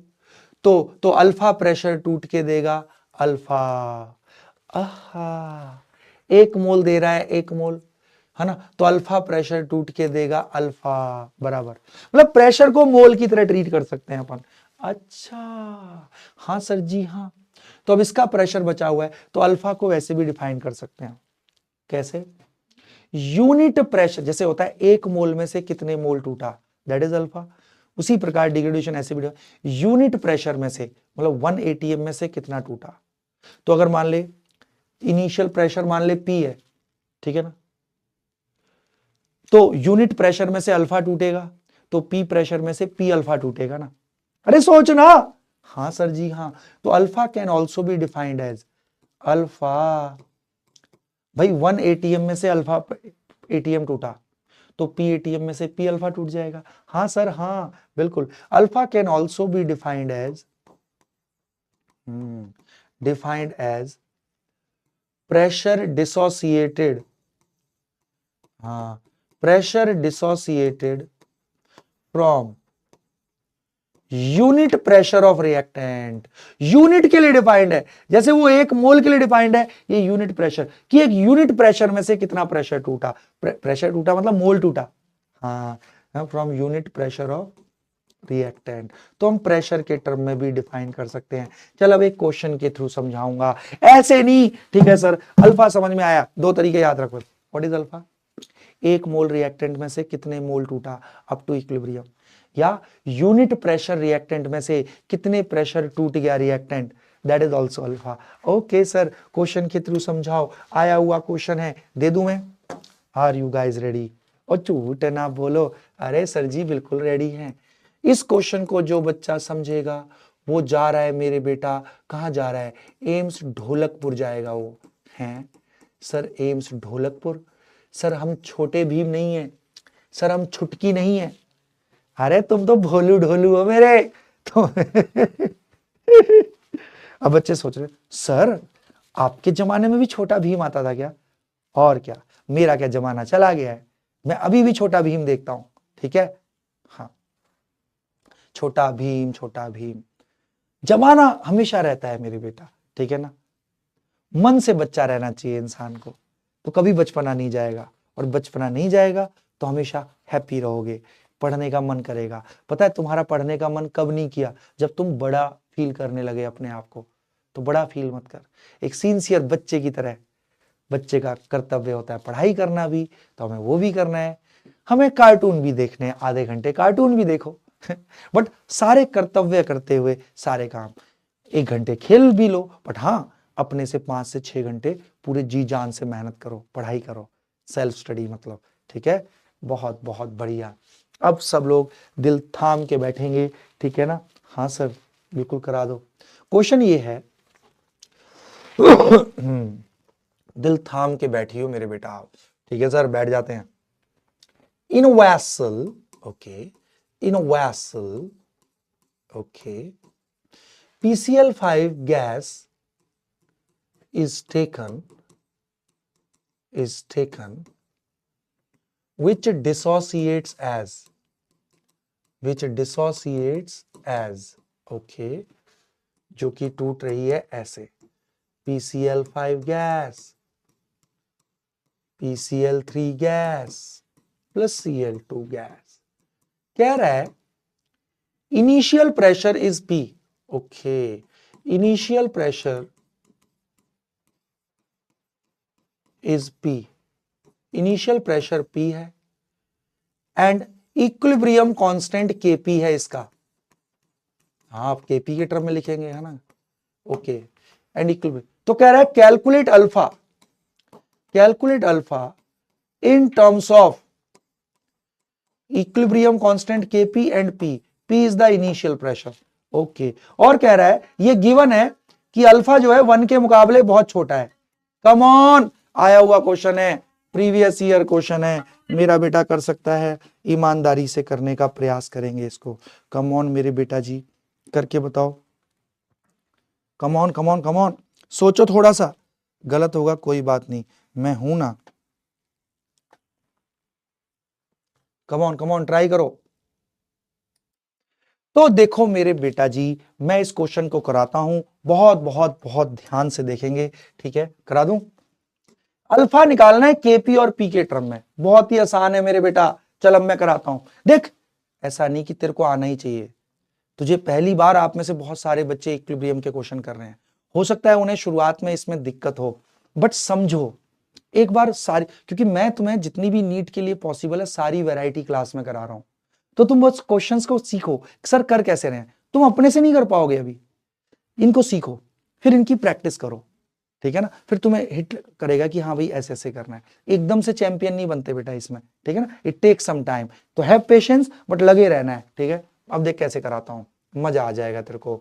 तो अल्फा प्रेशर टूट के देगा अल्फा। 1 मोल दे रहा है 1 मोल, है ना, तो अल्फा प्रेशर टूट के देगा अल्फा बराबर। मतलब प्रेशर को मोल की तरह ट्रीट कर सकते हैं अपन। अच्छा, हाँ सर जी हाँ। तो अब इसका प्रेशर बचा हुआ है, तो अल्फा को वैसे भी डिफाइन कर सकते हैं। कैसे? यूनिट प्रेशर, जैसे होता है 1 मोल में से कितने मोल टूटा, दैट इज अल्फा। उसी प्रकार डिग्रेडेशन ऐसे भी, यूनिट प्रेशर में से मतलब 1 एटीएम में से कितना टूटा। तो अगर मान ले इनिशियल प्रेशर मान ले P है, ठीक है ना, तो यूनिट प्रेशर में से अल्फा टूटेगा, तो P प्रेशर में से P अल्फा टूटेगा ना। अरे सोचना, हाँ सर जी हाँ। तो alpha can also be defined as alpha, भाई 1 एटीएम में से अल्फा एटीएम टूटा, तो P एटीएम में से P अल्फा टूट जाएगा। हाँ सर हाँ बिल्कुल। Alpha can also be defined as pressure dissociated, हाँ pressure dissociated from unit pressure of reactant. Unit के लिए डिफाइंड है, जैसे वो 1 मोल के लिए डिफाइंड है, ये यूनिट प्रेशर कि एक यूनिट प्रेशर में से कितना प्रेशर टूटा, प्रेशर टूटा मतलब मोल टूटा, हाँ from unit pressure of reactant. तो हम प्रेशर के टर्म में भी डिफाइन कर सकते हैं। चल अब एक क्वेश्चन के थ्रू समझाऊंगा, ऐसे नहीं, ठीक है सर। अल्फा समझ में आया, 2 तरीके याद रखो। What is alpha? 1 mole reactant में से कितने मोल टूटा अप टू इक्विलिब्रियम, या यूनिट प्रेशर रिएक्टेंट में से कितने प्रेशर टूट गया reactant, that is also alpha. Okay sir, question के थ्रू समझाओ, आया हुआ क्वेश्चन है, दे दूं मैं? Are you guys ready? और झूठ ना बोलो, अरे सर जी बिल्कुल रेडी हैं। इस क्वेश्चन को जो बच्चा समझेगा वो जा रहा है मेरे बेटा, कहाँ जा रहा है? एम्स ढोलकपुर जाएगा वो। हैं सर एम्स ढोलकपुर? सर हम छोटे भीम नहीं है, सर हम छुटकी नहीं है। अरे तुम तो भोलू ढोलू हो मेरे तो अब बच्चे सोच रहे सर आपके जमाने में भी छोटा भीम आता था क्या? और क्या, मेरा क्या जमाना चला गया है, मैं अभी भी छोटा भीम देखता हूं, ठीक है। हाँ छोटा भीम, छोटा भीम, जमाना हमेशा रहता है मेरे बेटा, ठीक है ना। मन से बच्चा रहना चाहिए इंसान को, तो कभी बचपना नहीं जाएगा, और बचपना नहीं जाएगा तो हमेशा हैप्पी रहोगे, पढ़ने का मन करेगा। पता है तुम्हारा पढ़ने का मन कब नहीं किया? जब तुम बड़ा फील करने लगे अपने आप को। तो बड़ा फील मत कर, एक सिंसियर बच्चे की तरह, बच्चे का कर्तव्य होता है पढ़ाई करना भी, तो हमें वो भी करना है। हमें कार्टून भी देखने हैं, आधे घंटे कार्टून भी देखो बट सारे कर्तव्य करते हुए सारे काम, 1 घंटे खेल भी लो, बट हाँ अपने से 5 से 6 घंटे पूरे जी जान से मेहनत करो, पढ़ाई करो, सेल्फ स्टडी मतलब, ठीक है। बहुत बहुत बढ़िया। अब सब लोग दिल थाम के बैठेंगे, ठीक है ना। हाँ सर बिल्कुल करा दो। क्वेश्चन ये है दिल थाम के बैठियो मेरे बेटा आप, ठीक है सर, बैठ जाते हैं। In vessel, okay, in vessel, okay, PCl5 gas is taken which dissociates as, okay, जो कि टूट रही है ऐसे, PCl5 gas, PCl3 gas plus Cl2 gas. कह रहा है initial pressure is P, okay, initial pressure is P, initial pressure P है, एंड इक्विलिब्रियम कांस्टेंट Kp है इसका। हाँ आप Kp के टर्म में लिखेंगे, है ना, ओके, एंड इक्विलिब्रियम। तो कह रहा है calculate alpha in terms of equilibrium constant Kp and P, P is the initial pressure, okay. और कह रहा है ये गिवन है कि अल्फा जो है 1 के मुकाबले बहुत छोटा है। कम ऑन, आया हुआ क्वेश्चन है, प्रीवियस ईयर क्वेश्चन है, मेरा बेटा कर सकता है, ईमानदारी से करने का प्रयास करेंगे इसको। कम ऑन मेरे बेटा जी, करके बताओ, come on come on come on, सोचो थोड़ा सा, गलत होगा कोई बात नहीं, मैं हूं ना, कम ऑन ट्राई करो। तो देखो मेरे बेटा जी, मैं इस क्वेश्चन को कराता हूं, बहुत बहुत बहुत ध्यान से देखेंगे, ठीक है, करा दूं। अल्फा निकालना है Kp और P के टर्म में, बहुत ही आसान है मेरे बेटा। चल अब मैं कराता हूं, देख, ऐसा नहीं कि तेरे को आना ही चाहिए, तुझे पहली बार आप में से बहुत सारे बच्चे इक्विलिब्रियम के क्वेश्चन कर रहे हैं, हो सकता है उन्हें शुरुआत में इसमें दिक्कत हो, बट समझो एक बार सारी, क्योंकि मैं तुम्हें जितनी भी नीट के लिए पॉसिबल है सारी वैरायटी क्लास में करा रहा हूं, तो तुम बस क्वेश्चंस को सीखो, सर कर कैसे रहे हैं, तुम अपने से नहीं कर पाओगे अभी, इनको सीखो, फिर इनकी प्रैक्टिस करो, ठीक है ना, फिर तुम्हें हिट करेगा कि हाँ भाई ऐसे ऐसे करना है, एकदम से चैंपियन नहीं बनते बेटा इसमें, ठीक है ना, इट टेक सम टाइम, तो हैव पेशेंस, बट लगे रहना है, ठीक है। अब देख कैसे कराता हूं, मजा आ जाएगा तेरे को।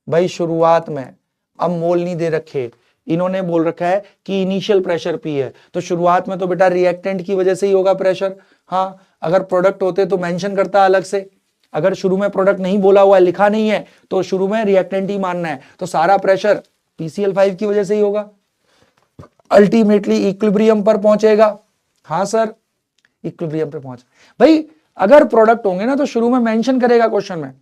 भाई शुरुआत में अब मोल नहीं दे रखे, इन्होंने बोल रखा है कि इनिशियल प्रेशर पी है, तो शुरुआत में तो बेटा रिएक्टेंट की वजह से ही होगा प्रेशर। हाँ, अगर प्रोडक्ट होते तो मेंशन करता अलग से, अगर शुरू में प्रोडक्ट नहीं बोला हुआ है, लिखा नहीं है, तो शुरू में रिएक्टेंट ही मानना है, तो सारा प्रेशर PCl5 की वजह से ही होगा, अल्टीमेटली इक्विलिब्रियम पर पहुंचेगा। हाँ सर, इक्विलिब्रियम पर पहुंच, भाई अगर प्रोडक्ट होंगे ना तो शुरू में मेंशन करेगा क्वेश्चन में,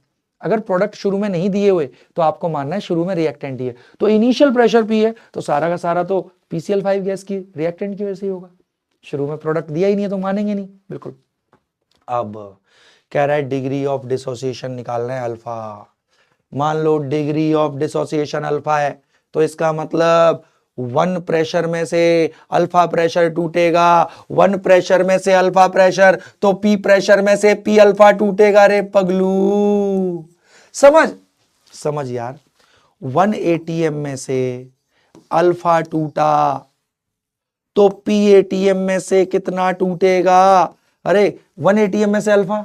अगर प्रोडक्ट शुरू में नहीं दिए हुए तो आपको मानना है शुरू में रिएक्टेंट ही है, तो इनिशियल प्रेशर पी है तो सारा का सारा तो PCl5 गैस की रिएक्टेंट की वजह से ही होगा, शुरू में प्रोडक्ट दिया ही नहीं है तो मानेंगे नहीं, बिल्कुल। अब कह रहा है डिग्री ऑफ डिसोसिएशन निकालना है अल्फा, मान लो डिग्री ऑफ डिसोसिएशन अल्फा है, तो इसका मतलब 1 प्रेशर में से अल्फा प्रेशर टूटेगा, 1 प्रेशर में से अल्फा प्रेशर, तो P प्रेशर में से P अल्फा टूटेगा रे पगलू, समझ समझ यार, 1 ATM में से अल्फा टूटा तो P ATM में से कितना टूटेगा, अरे 1 ATM में से अल्फा,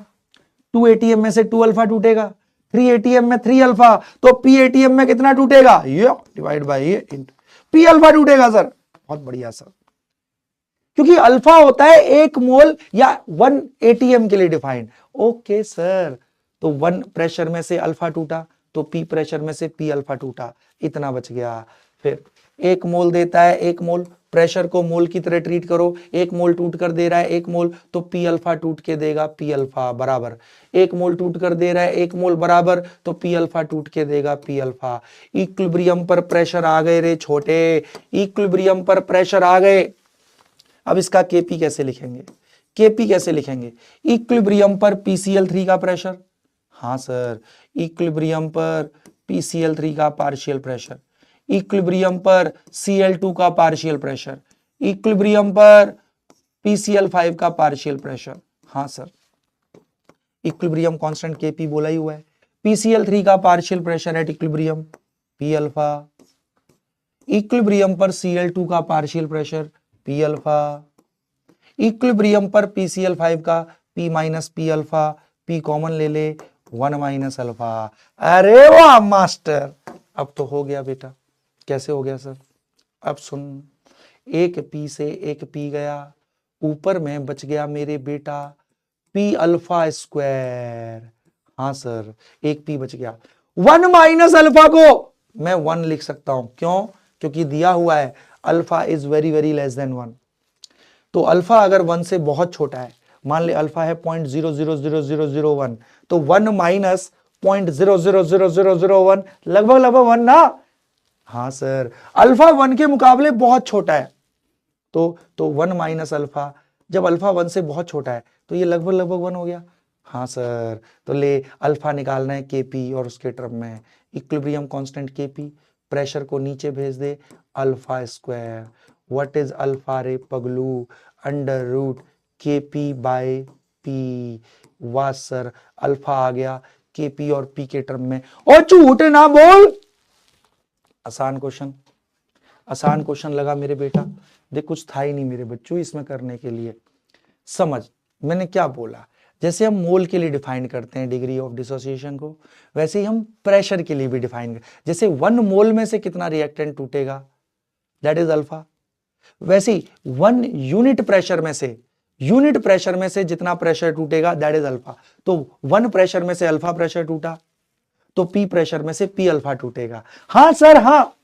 2 ATM में से 2 अल्फा टूटेगा, 3 ATM में 3 अल्फा, तो P ATM में कितना टूटेगा, ये डिवाइड बाय ये P अल्फा टूटेगा सर, बहुत बढ़िया सर, क्योंकि अल्फा होता है 1 मोल या 1 ATM के लिए डिफाइंड। ओके सर, तो 1 प्रेशर में से अल्फा टूटा तो P प्रेशर में से P अल्फा टूटा, इतना बच गया। फिर 1 मोल देता है, 1 मोल, प्रेशर को मोल की तरह ट्रीट करो, 1 मोल टूट कर दे रहा है 1 मोल, तो P अल्फा टूट के देगा P अल्फा बराबर, 1 मोल टूट कर दे रहा है 1 मोल बराबर, तो P अल्फा टूट के देगा P अल्फा। इक्विलिब्रियम पर प्रेशर आ गए रे छोटे, इक्विलिब्रियम पर प्रेशर आ गए। अब इसका Kp कैसे लिखेंगे, Kp कैसे लिखेंगे, इक्विलिब्रियम पर PCl3 का प्रेशर, हाँ सर, इक्विलिब्रियम पर PCl3 का पार्शियल प्रेशर, इक्विलिब्रियम पर Cl2 का पार्शियल प्रेशर, इक्विलिब्रियम पर PCl5 का पार्शियल प्रेशर, हाँ सर, इक्विलिब्रियम कांस्टेंट Kp बोला ही हुआ है, PCl3 का partial pressure at equilibrium P alpha, equilibrium पर Cl2 का partial pressure P alpha, equilibrium पर PCl5 का P minus P alpha, P common ले ले 1 माइनस अल्फा। अरे वाह मास्टर, अब तो हो गया बेटा, कैसे हो गया सर, अब सुन, एक P से एक P गया, ऊपर में बच गया मेरे बेटा P अल्फा स्क्वायर, हाँ सर, एक P बच गया, 1 माइनस अल्फा को मैं 1 लिख सकता हूं, क्यों, क्योंकि दिया हुआ है alpha is very very less than 1, तो अल्फा अगर 1 से बहुत छोटा है, मान ले अल्फा है 0.000001, तो 1 माइनस 0.000001 लगभग 1 ना, हाँ सर, अल्फा 1 के मुकाबले बहुत छोटा है, तो 1 माइनस अल्फा, जब अल्फा 1 से बहुत छोटा है तो ये लगभग 1 हो गया, हाँ सर, तो ले अल्फा निकालना है Kp और उसके टर्म में इक्विलिब्रियम कांस्टेंट Kp, प्रेशर को नीचे भेज दे alpha square, what is alpha रे पगलू, under root Kp by P, वाह सर, अल्फा आ गया Kp और P के टर्म में, और झूठ ना बोल, आसान क्वेश्चन, आसान क्वेश्चन लगा मेरे बेटा, देख कुछ था ही नहीं मेरे बच्चों इसमें करने के लिए, समझ मैंने क्या बोला, जैसे हम मोल के लिए डिफाइन करते हैं डिग्री ऑफ डिसोसिएशन को, वैसे ही हम प्रेशर के लिए भी डिफाइन करते, जैसे 1 मोल में से कितना रिएक्टेंट टूटेगा दैट इज अल्फा, वैसे ही 1 यूनिट प्रेशर में से जितना प्रेशर टूटेगा दैट इज अल्फा, तो 1 प्रेशर में से अल्फा प्रेशर टूटा तो P प्रेशर में से P अल्फा टूटेगा, हाँ सर हाँ,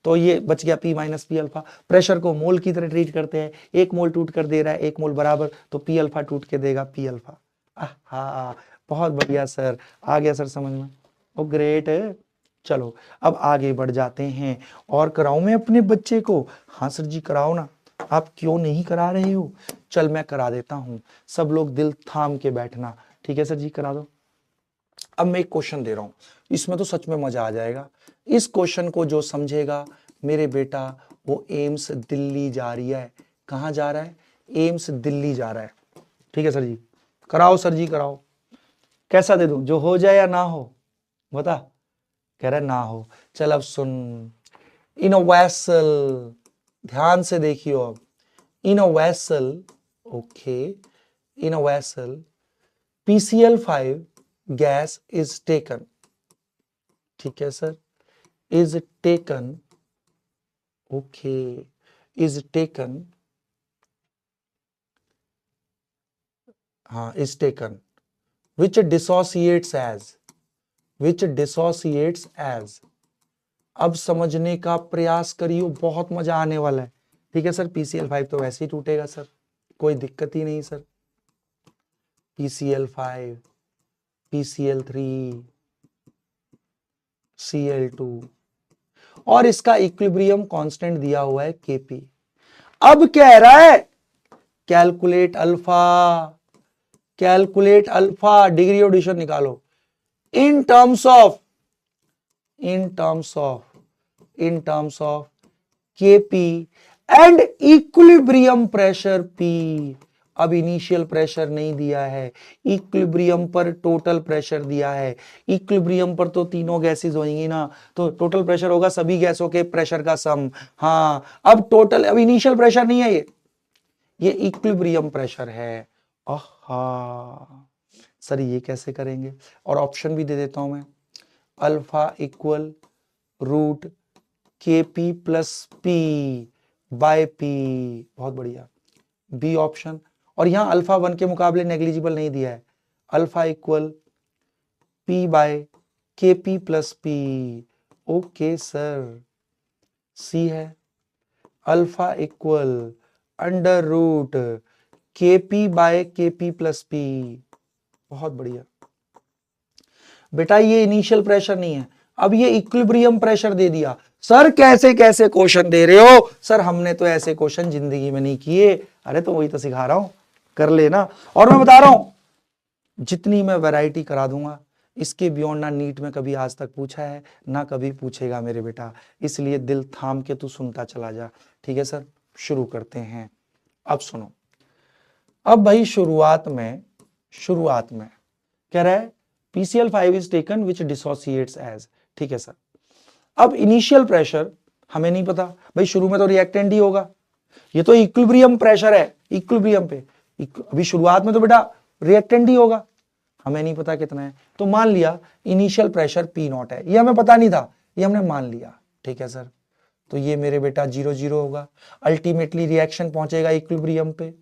तो ये बच गया P minus P alpha, pressure को मोल की तरह ट्रीट करते हैं, 1 मोल टूट कर दे रहा है 1 मोल बराबर, तो P अल्फा टूट के देगा P अल्फा, हाँ बहुत बढ़िया सर, आ गया सर समझ में, ओ ग्रेट, चलो अब आगे बढ़ जाते हैं, और कराऊं मैं अपने बच्चे को, हाँ सर जी कराओ ना, आप क्यों नहीं करा रहे हो, चल मैं करा देता हूं, सब लोग दिल थाम के बैठना, ठीक है सर जी करा दो। अब मैं एक क्वेश्चन दे रहा हूं, इसमें तो सच में मजा आ जाएगा। इस क्वेश्चन को जो समझेगा मेरे बेटा, वो एम्स दिल्ली जा रही है। कहां जा रहा है? एम्स दिल्ली जा रहा है। ठीक है सर जी, कराओ सर जी कराओ। कैसा दे दूं, जो हो जाए या ना हो? बता। कह रहा है ना हो। चल अब सुन। इन अ वेसल, ध्यान से देखियो अब। In a vessel, okay, in a vessel PCl5 gas is taken. ठीक है sir, is taken, okay, is taken, हाँ is taken, which dissociates as, which dissociates as. अब समझने का प्रयास करियो, बहुत मजा आने वाला है। ठीक है सर, PCl5 तो वैसे ही टूटेगा सर, कोई दिक्कत ही नहीं सर। PCl5, PCl3, Cl2, और इसका इक्विलिब्रियम कांस्टेंट दिया हुआ है Kp। अब कह रहा है calculate alpha, calculate alpha, degree of dissociation निकालो in terms of, in terms of, in terms of Kp and equilibrium pressure P। अब इनिशियल प्रेशर नहीं दिया है, इक्विलिब्रियम पर टोटल प्रेशर दिया है। इक्विलिब्रियम पर तो तीनों गैसेस होंगी ना, तो टोटल प्रेशर होगा सभी गैसों के प्रेशर का सम। हाँ, अब टोटल, अब इनिशियल प्रेशर नहीं है, ये इक्विलिब्रियम प्रेशर है। आहा सर ये कैसे करेंगे? और ऑप्शन भी दे देता हूं मैं, alpha equal root Kp plus P by P। बहुत बढ़िया, बी ऑप्शन। और यहां अल्फा 1 के मुकाबले नेग्लिजिबल नहीं दिया है, alpha equal P by Kp plus P। Okay sir, सी है alpha equal under root Kp by Kp plus P। बहुत बढ़िया बेटा, ये इनिशियल प्रेशर नहीं है, अब ये इक्विलिब्रियम प्रेशर दे दिया। सर कैसे कैसे क्वेश्चन दे रहे हो? सर हमने तो ऐसे क्वेश्चन जिंदगी में नहीं किए। अरे तो वही तो सिखा रहा हूं, कर लेना। और मैं बता रहा हूं, जितनी मैं वैरायटी करा दूंगा, इसके बियॉन्ड ना नीट में कभी आज तक पूछा है, ना कभी पूछेगा मेरे बेटा। इसलिए दिल थाम के तू सुनता चला जा। ठीक है सर, शुरू करते हैं। अब सुनो, अब भाई शुरुआत में कह रहा है PCl5 is taken which dissociates as. ठीक है सर, अब इनिशियल प्रेशर हमें नहीं पता भाई, शुरू में तो रिएक्टेंट ही होगा, ये तो इक्विलिब्रियम प्रेशर है, इक्विलिब्रियम पे अभी शुरुआत में तो बेटा रिएक्टेंट ही होगा, हमें नहीं पता कितना है। तो मान लिया इनिशियल प्रेशर P0 है, ये हमें पता नहीं था, ये हमने मान लिया। ठीक है सर, तो ये मेरे बेटा 0 0 होगा। अल्टीमेटली रिएक्शन पहुंचेगा इक्विलिब्रियम पे,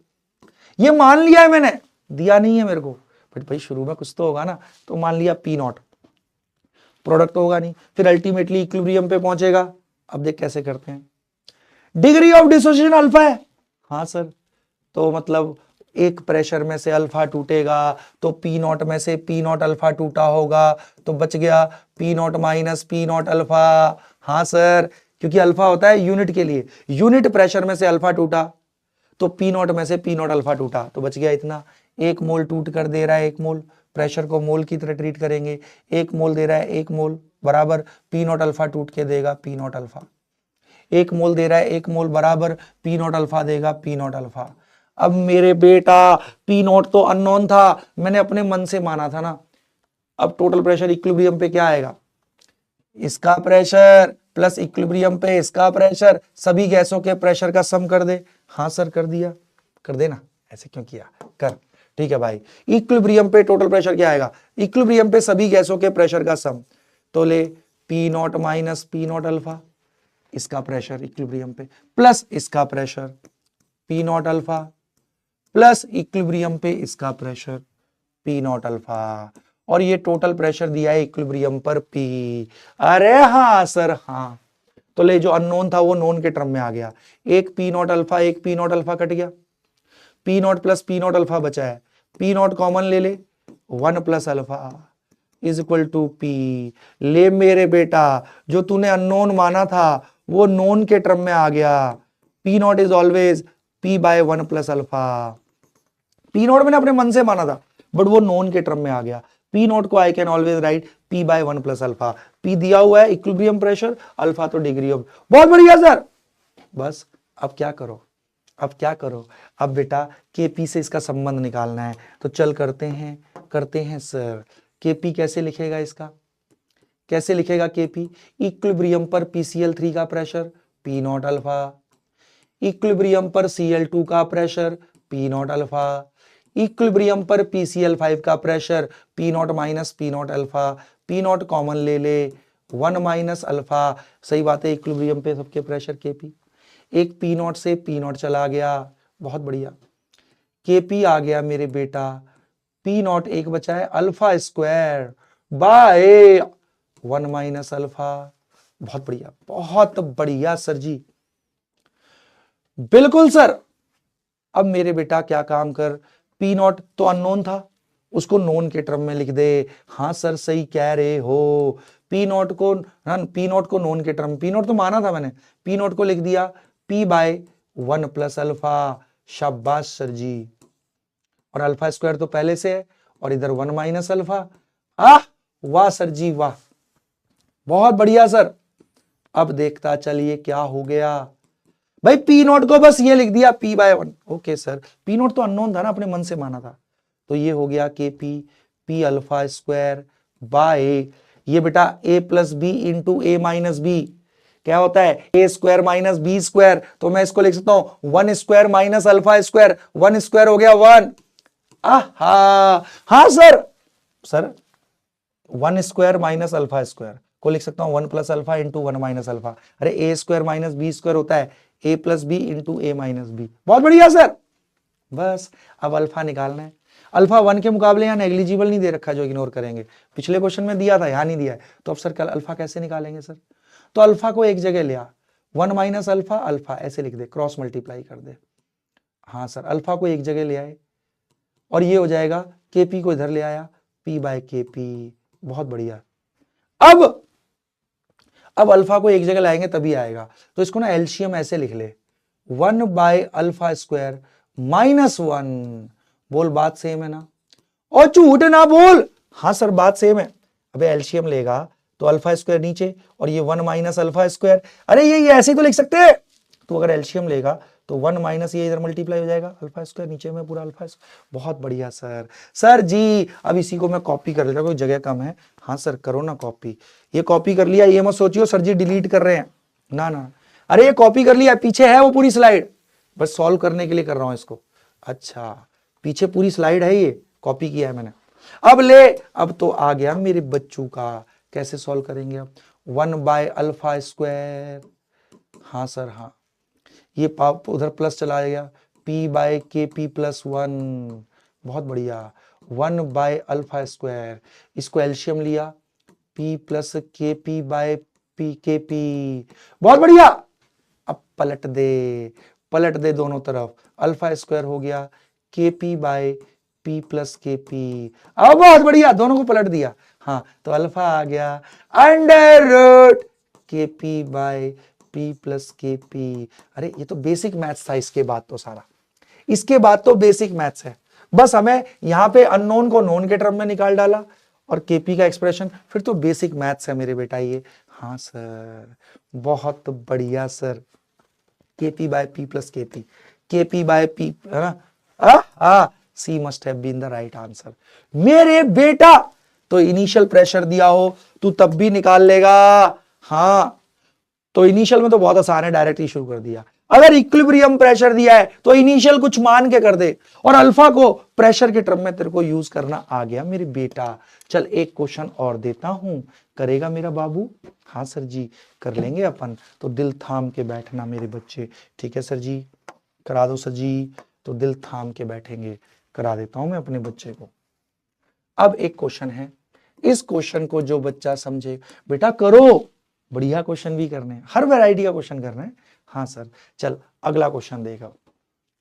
ये मान लिया है मैंने, दिया नहीं है मेरे को, बट भाई शुरू में कुछ तो होगा ना, तो मान लिया P0, प्रोडक्ट तो होगा नहीं, फिर अल्टीमेटली इक्विलिब्रियम पे पहुंचेगा। अब देख कैसे करते हैं, डिग्री ऑफ डिसोसिएशन अल्फा है। हाँ सर, तो मतलब एक प्रेशर में से अल्फा टूटेगा, तो P0 में से P0 अल्फा टूटा होगा, तो बच गया P0 माइनस P0 अल्फा। हाँ सर, क्योंकि अल्फा होता है यूनिट के लिए, यूनिट प्रेशर में से अल्फा टूटा, तो P0 में से P0 अल्फा टूटा, तो बच गया इतना। 1 मोल टूट कर दे रहा है 1 मोल, प्रेशर को मोल की तरह ट्रीट करेंगे, 1 मोल दे रहा है 1 मोल बराबर P0 अल्फा टूट के देगा P0 अल्फा। 1 मोल दे रहा है 1 मोल बराबर P0 अल्फा देगा P0 अल्फा। अब मेरे बेटा P0 तो अननोन था, मैंने अपने मन से माना था ना। अब टोटल प्रेशर इक्विलिब्रियम पे क्या आएगा, इसका प्रेशर प्लस इक्विलिब्रियम पे इसका प्रेशर, सभी गैसों के प्रेशर का सम कर दे। हाँ सर कर दिया, कर देना, ऐसे क्यों किया, कर। ठीक है भाई, इक्विलिब्रियम पे टोटल प्रेशर क्या आएगा, इक्विलिब्रियम पे सभी गैसों के प्रेशर का सम, तो ले P0 माइनस P0 अल्फा, इसका प्रेशर इक्विलिब्रियम पे, प्लस इसका pressure P0 alpha, plus equilibrium पे इसका प्रेशर P0 अल्फा, और ये टोटल प्रेशर दिया है इक्विलिब्रियम पर P। अरे हाँ सर हाँ, तो ले जो अननोन था वो नोन के टर्म में आ गया, एक P0 अल्फा एक P0 अल्फा कट गया, P0 प्लस P0 अल्फा बचा है, P0 कॉमन ले ले, 1 plus alpha is equal to P। ले मेरे बेटा, जो तूने अननोन माना था वो नोन के टर्म में आ गया, P0 is always P by 1 plus alpha. P0 मैंने अपने मन से माना था, बट वो नोन के टर्म में आ गया, पी नॉट को I can always write P by 1 plus alpha. P दिया हुआ है इक्विलिब्रियम प्रेशर, अल्फा तो डिग्री ऑफ। बहुत बढ़िया सर। बस अब क्या करो, अब क्या करो, अब बेटा केपी से इसका संबंध निकालना है। तो चल करते हैं सर। केपी कैसे लिखेगा, इसका कैसे लिखेगा केपी? इक्विलिब्रियम पर पीसीएल3 का pressure P not alpha, equilibrium पर Cl2 का pressure P not alpha, equilibrium पर PCl5 का pressure P not minus P not alpha. P not common ले ले, 1 माइनस अल्फा। सही बात है, इक्विलिब्रियम पे सबके प्रेशर केपी। एक पी नॉट से पी नॉट चला गया, बहुत बढ़िया। केपी आ गया मेरे बेटा, पी नॉट एक बचा है alpha square by 1 minus alpha. बहुत बढ़िया, बहुत बढ़िया सर जी, बिल्कुल सर। अब मेरे बेटा क्या काम कर, पी नॉट तो अननोन था, उसको नोन के टर्म में लिख दे। हाँ सर सही कह रहे हो, पी नॉट को नोन के टर्म, पी नॉट तो माना था मैंने, पी नॉट को लिख दिया पी बाय 1 प्लस अल्फा। शाबाश सर जी। और अल्फा स्क्वायर तो पहले से है, और इधर 1 माइनस अल्फा। वाह सर जी वाह, बहुत बढ़िया सर। अब देखता चलिए क्या हो गया भाई, पी नॉट को बस ये लिख दिया P by 1। Okay sir, P naught तो अननोन था ना, अपने मन से माना था, तो ये हो गया के पी अल्फा स्क्वायर बाय ये बेटा ए प्लस बी इंटू ए माइनस बी। क्या होता है, ए स्क्वायर माइनस बी स्क्वायर। तो मैं इसको लिख सकता हूं 1 square minus alpha square, 1 square हो गया 1। हाँ sir 1 square minus alpha square को लिख सकता हूं 1 plus alpha into 1 minus alpha. अरे ए स्क्वायर माइनस बी स्क्वायर होता है ए प्लस बी इंटू ए माइनस बी। बहुत बढ़िया सर। बस अब अल्फा निकालना है। अल्फा 1 के मुकाबले यहां नेग्लिजिबल नहीं दे रखा, जो इग्नोर करेंगे। पिछले क्वेश्चन में दिया था, यहां नहीं दिया है। तो अब सर कल अल्फा कैसे निकालेंगे सर? तो अल्फा को एक जगह ले आ, 1 माइनस अल्फा अल्फा ऐसे लिख दे, क्रॉस मल्टीप्लाई कर दे। हाँ सर, अल्फा को एक जगह ले आए और ये हो जाएगा केपी को इधर ले आया पी बाय केपी। बहुत बढ़िया। अब अल्फा को एक जगह लाएंगे तभी आएगा, तो इसको ना एलसीएम ऐसे लिख ले, 1 बाय अल्फा स्क्वायर माइनस 1। बोल बात सेम है ना? और झूठ ना बोल। हाँ सर बात सेम है। अबे एलसीएम लेगा तो अल्फा स्क्वायर नीचे और ये 1 माइनस अल्फा स्क्वायर। अरे ये ऐसे ही तो लिख सकते हैं। तो अगर एलसीएम लेगा तो 1 माइनस ये इधर मल्टीप्लाई हो जाएगा, अल्फा स्क्वायर नीचे में पूरा अल्फा स्क्वायर। बहुत बढ़िया सर जी। अब इसी को मैं कॉपी कर लेता हूं, कोई जगह कम है। हाँ सर करो ना कॉपी। ये कॉपी कर लिया, ये मत सोचियो सर जी डिलीट कर रहे हैं, ना। अरे ये कॉपी कर लिया, पीछे है वो पूरी स्लाइड, बस सॉल्व करने के लिए कर रहा हूं इसको। अच्छा पीछे पूरी स्लाइड है, ये कॉपी किया है मैंने। अब ले, अब तो आ गया मेरे बच्चों का। कैसे सॉल्व करेंगे अब? 1 बाय अल्फा स्क्वायर। हाँ सर हाँ, ये उधर प्लस चला गया, पी बाय के पी प्लस 1। बहुत बढ़िया। 1 बाय अल्फा स्क्वायर, इसको एलसीएम लिया, पी प्लस के पी बाय पी के पी। बहुत बढ़िया। अब पलट दे दोनों तरफ, अल्फा स्क्वायर हो गया के पी बाय पी प्लस के पी। अब बहुत बढ़िया, दोनों को पलट दिया। हाँ तो अल्फा आ गया अंडर रूट के पी बाय पी प्लस के पी। अरे ये तो बेसिक मैथ्स था, इसके बाद तो सारा, इसके बाद तो बेसिक मैथ्स है। बस हमें यहां पे अननोन को नोन के टर्म में निकाल डाला और केपी का एक्सप्रेशन, फिर तो बेसिक मैथ्स है मेरे बेटा ये। हाँ सर बहुत बढ़िया sir. KP by P plus KP, KP by P, है ना? C must have been the right answer मेरे बेटा। तो इनिशियल प्रेशर दिया हो तू तब भी निकाल लेगा। हाँ तो इनिशियल में तो बहुत आसान है, डायरेक्ट ही शुरू कर दिया। अगर इक्विलिब्रियम प्रेशर दिया है तो इनिशियल कुछ मान के कर दे, और अल्फा को प्रेशर के टर्म में तेरे को यूज करना आ गया मेरे बेटा। चल एक क्वेश्चन और देता हूं, करेगा मेरा बाबू? हाँ सर जी कर लेंगे अपन, तो दिल थाम के बैठना मेरे बच्चे। ठीक है सर जी, करा दो सर जी। तो दिल थाम के बैठेंगे, करा देता हूं मैं अपने बच्चे को। अब एक क्वेश्चन है, इस क्वेश्चन को जो बच्चा समझे बेटा करो, बढ़िया क्वेश्चन भी करने हैं, हर वैरायटी का क्वेश्चन करना है। हाँ सर चल अगला क्वेश्चन देखा,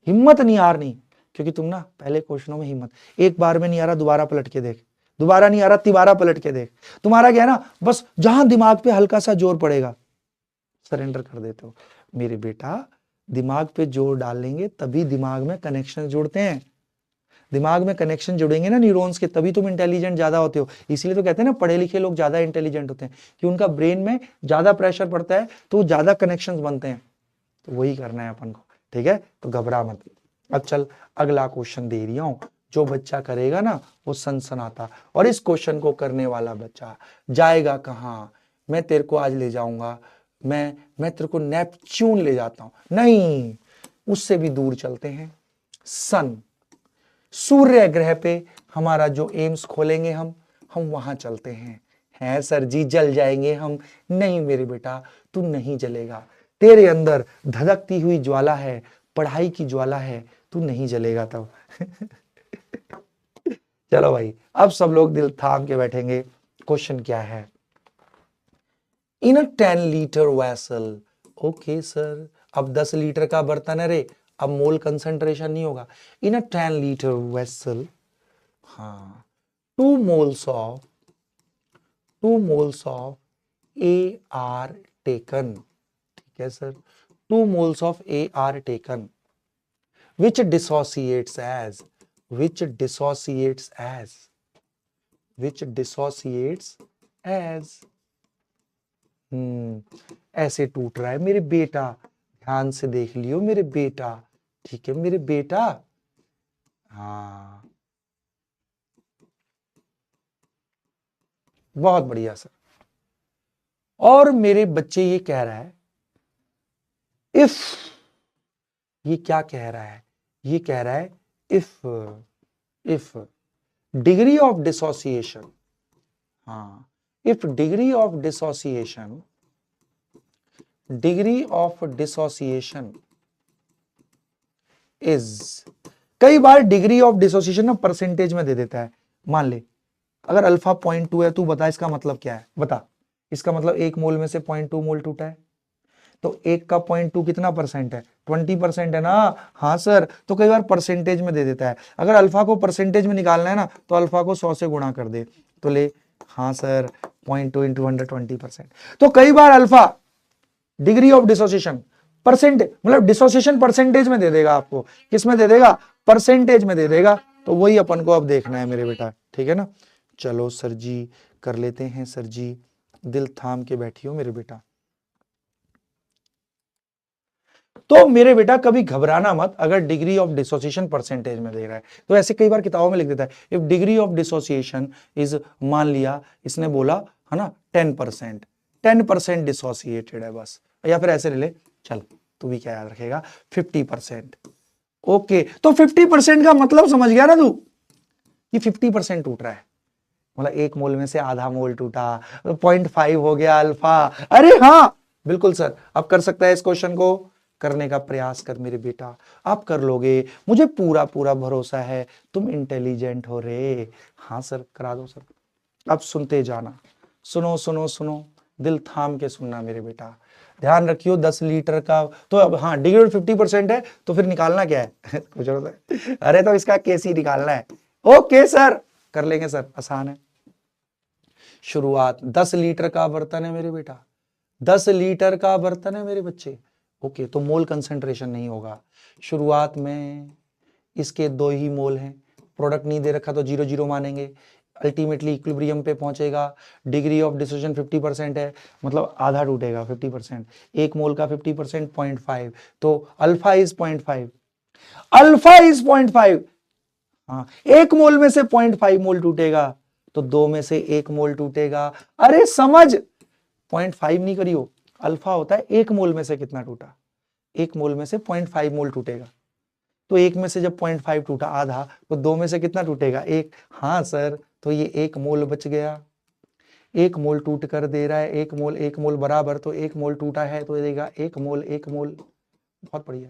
हिम्मत नहीं हारनी, क्योंकि तुम ना पहले क्वेश्चनों में हिम्मत, एक बार में नहीं आ रहा दोबारा पलट के देख, दोबारा नहीं आ रहा तिबारा पलट के देख। तुम्हारा क्या है ना, बस जहां दिमाग पे हल्का सा जोर पड़ेगा सरेंडर कर देते हो। मेरे बेटा दिमाग पे जोर डालेंगे तभी दिमाग में कनेक्शन जुड़ते हैं, दिमाग में कनेक्शन जुड़ेंगे ना न्यूरॉन्स के, तभी तुम इंटेलिजेंट ज्यादा होते हो। इसीलिए तो कहते हैं ना पढ़े लिखे लोग ज्यादा इंटेलिजेंट होते हैं, कि उनका ब्रेन में ज्यादा प्रेशर पड़ता है तो ज्यादा कनेक्शंस बनते हैं। तो वही करना है अपन को, ठीक है, तो घबरा मत। अब चल अगला क्वेश्चन दे रही हूं, जो बच्चा करेगा ना वो सनसनाता, और इस क्वेश्चन को करने वाला बच्चा जाएगा कहाँ, मैं तेरे को आज ले जाऊंगा, मैं तेरे को नेपच्यून ले जाता हूं। नहीं, उससे भी दूर चलते हैं, सन, सूर्य ग्रह पे हमारा जो एम्स खोलेंगे हम वहां चलते हैं सर जी, जल जाएंगे हम। नहीं मेरे बेटा, तू नहीं जलेगा, तेरे अंदर धधकती हुई ज्वाला है, पढ़ाई की ज्वाला है, तू नहीं जलेगा तब। चलो भाई, अब सब लोग दिल थाम के बैठेंगे। क्वेश्चन क्या है, इन अ 10 लीटर वैसल, ओके सर, अब 10 लीटर का बर्तन है रे, अब मोल कंसंट्रेशन नहीं होगा। इन अ 10 लीटर वेसल, हाँ, 2 moles of A are taken, ठीक है sir, 2 moles of A are taken, which dissociates as, ऐसे टूट रहा है मेरे बेटा, ध्यान से देख लियो मेरे बेटा, ठीक है मेरे बेटा। हाँ बहुत बढ़िया सर। और मेरे बच्चे ये कह रहा है, इफ, ये क्या कह रहा है, ये कह रहा है इफ डिग्री ऑफ डिसोसिएशन, हाँ, if degree of dissociation is, कई बार डिग्री ऑफ डिसोसिएशन ना परसेंटेज में दे देता है। मान ले अगर अल्फा 0.2 है, तू बता इसका मतलब क्या है, बता। इसका मतलब 1 मोल में से 0.2 मोल टूटा है, तो 1 का 0.2 कितना परसेंट है, 20% है ना। हाँ सर, तो कई बार परसेंटेज में दे देता है। अगर अल्फा को परसेंटेज में निकालना है ना, तो अल्फा को 100 से गुणा कर दे, तो ले, हाँ सर, 0.2 इंटू 100 20%। तो कई बार alpha degree of dissociation percent, मतलब डिसोसिएशन परसेंटेज में दे देगा आपको, किस में दे देगा, परसेंटेज में दे देगा। तो वही अपन को अब देखना है मेरे बेटा, ठीक है ना। चलो सर जी कर लेते हैं, सर जी दिल थाम के बैठियो मेरे बेटा। तो मेरे बेटा कभी घबराना मत अगर डिग्री ऑफ डिसोसिएशन परसेंटेज में दे रहा है, तो ऐसे कई बार किताबों में लिख देता है, if degree of dissociation is, मान लिया इसने बोला है ना 10% डिसोसिएटेड है बस, या फिर ऐसे ले ले, चल तू भी क्या याद रखेगा, 50%। ओके, तो 50% का मतलब समझ गया ना तू, कि 50% टूट रहा है, मतलब 1 मोल में से आधा मोल टूटा, 0.5 हो गया अल्फा। अरे हाँ बिल्कुल सर, अब कर सकता है, इस क्वेश्चन को करने का प्रयास कर मेरे बेटा, आप कर लोगे, मुझे पूरा पूरा भरोसा है, तुम इंटेलिजेंट हो रे। हाँ सर करा दो सर। अब सुनते जाना, सुनो सुनो सुनो, दिल थाम के सुनना मेरे बेटा, ध्यान रखियो 10 लीटर का, तो अब हाँ डिग्री 50% है, तो फिर निकालना क्या है कुछ और है। अरे तो इसका केसी निकालना है। ओके सर कर लेंगे सर, आसान है। शुरुआत 10 लीटर का बर्तन है मेरे बेटा, 10 लीटर का बर्तन है मेरे बच्चे। ओके, तो मोल कंसंट्रेशन नहीं होगा, शुरुआत में इसके 2 ही मोल हैं, प्रोडक्ट नहीं दे रखा तो 0 0 मानेंगे, अल्टीमेटली इक्विलिब्रियम पे पहुंचेगा। डिग्री ऑफ डिसोसिएशन 50% है, मतलब आधा टूटेगा 50%, 1 मोल का 50% 0.5, तो अल्फा इज 0.5, अल्फा इज 0.5। हाँ, 1 मोल में से 0.5 मोल टूटेगा, तो 2 में से 1 मोल टूटेगा। अरे समझ, 0.5 नहीं करियो, अल्फा होता है 1 मोल में से कितना टूटा, 1 मोल में से 0.5 मोल टूटेगा, तो 1 में से जब 0.5 टूटा आधा, तो 2 में से कितना टूटेगा 1। हाँ सर, तो ये 1 मोल बच गया, 1 मोल टूट कर दे रहा है, 1 मोल बराबर, तो 1 मोल टूटा है तो देगा 1 मोल 1 मोल। बहुत बढ़िया।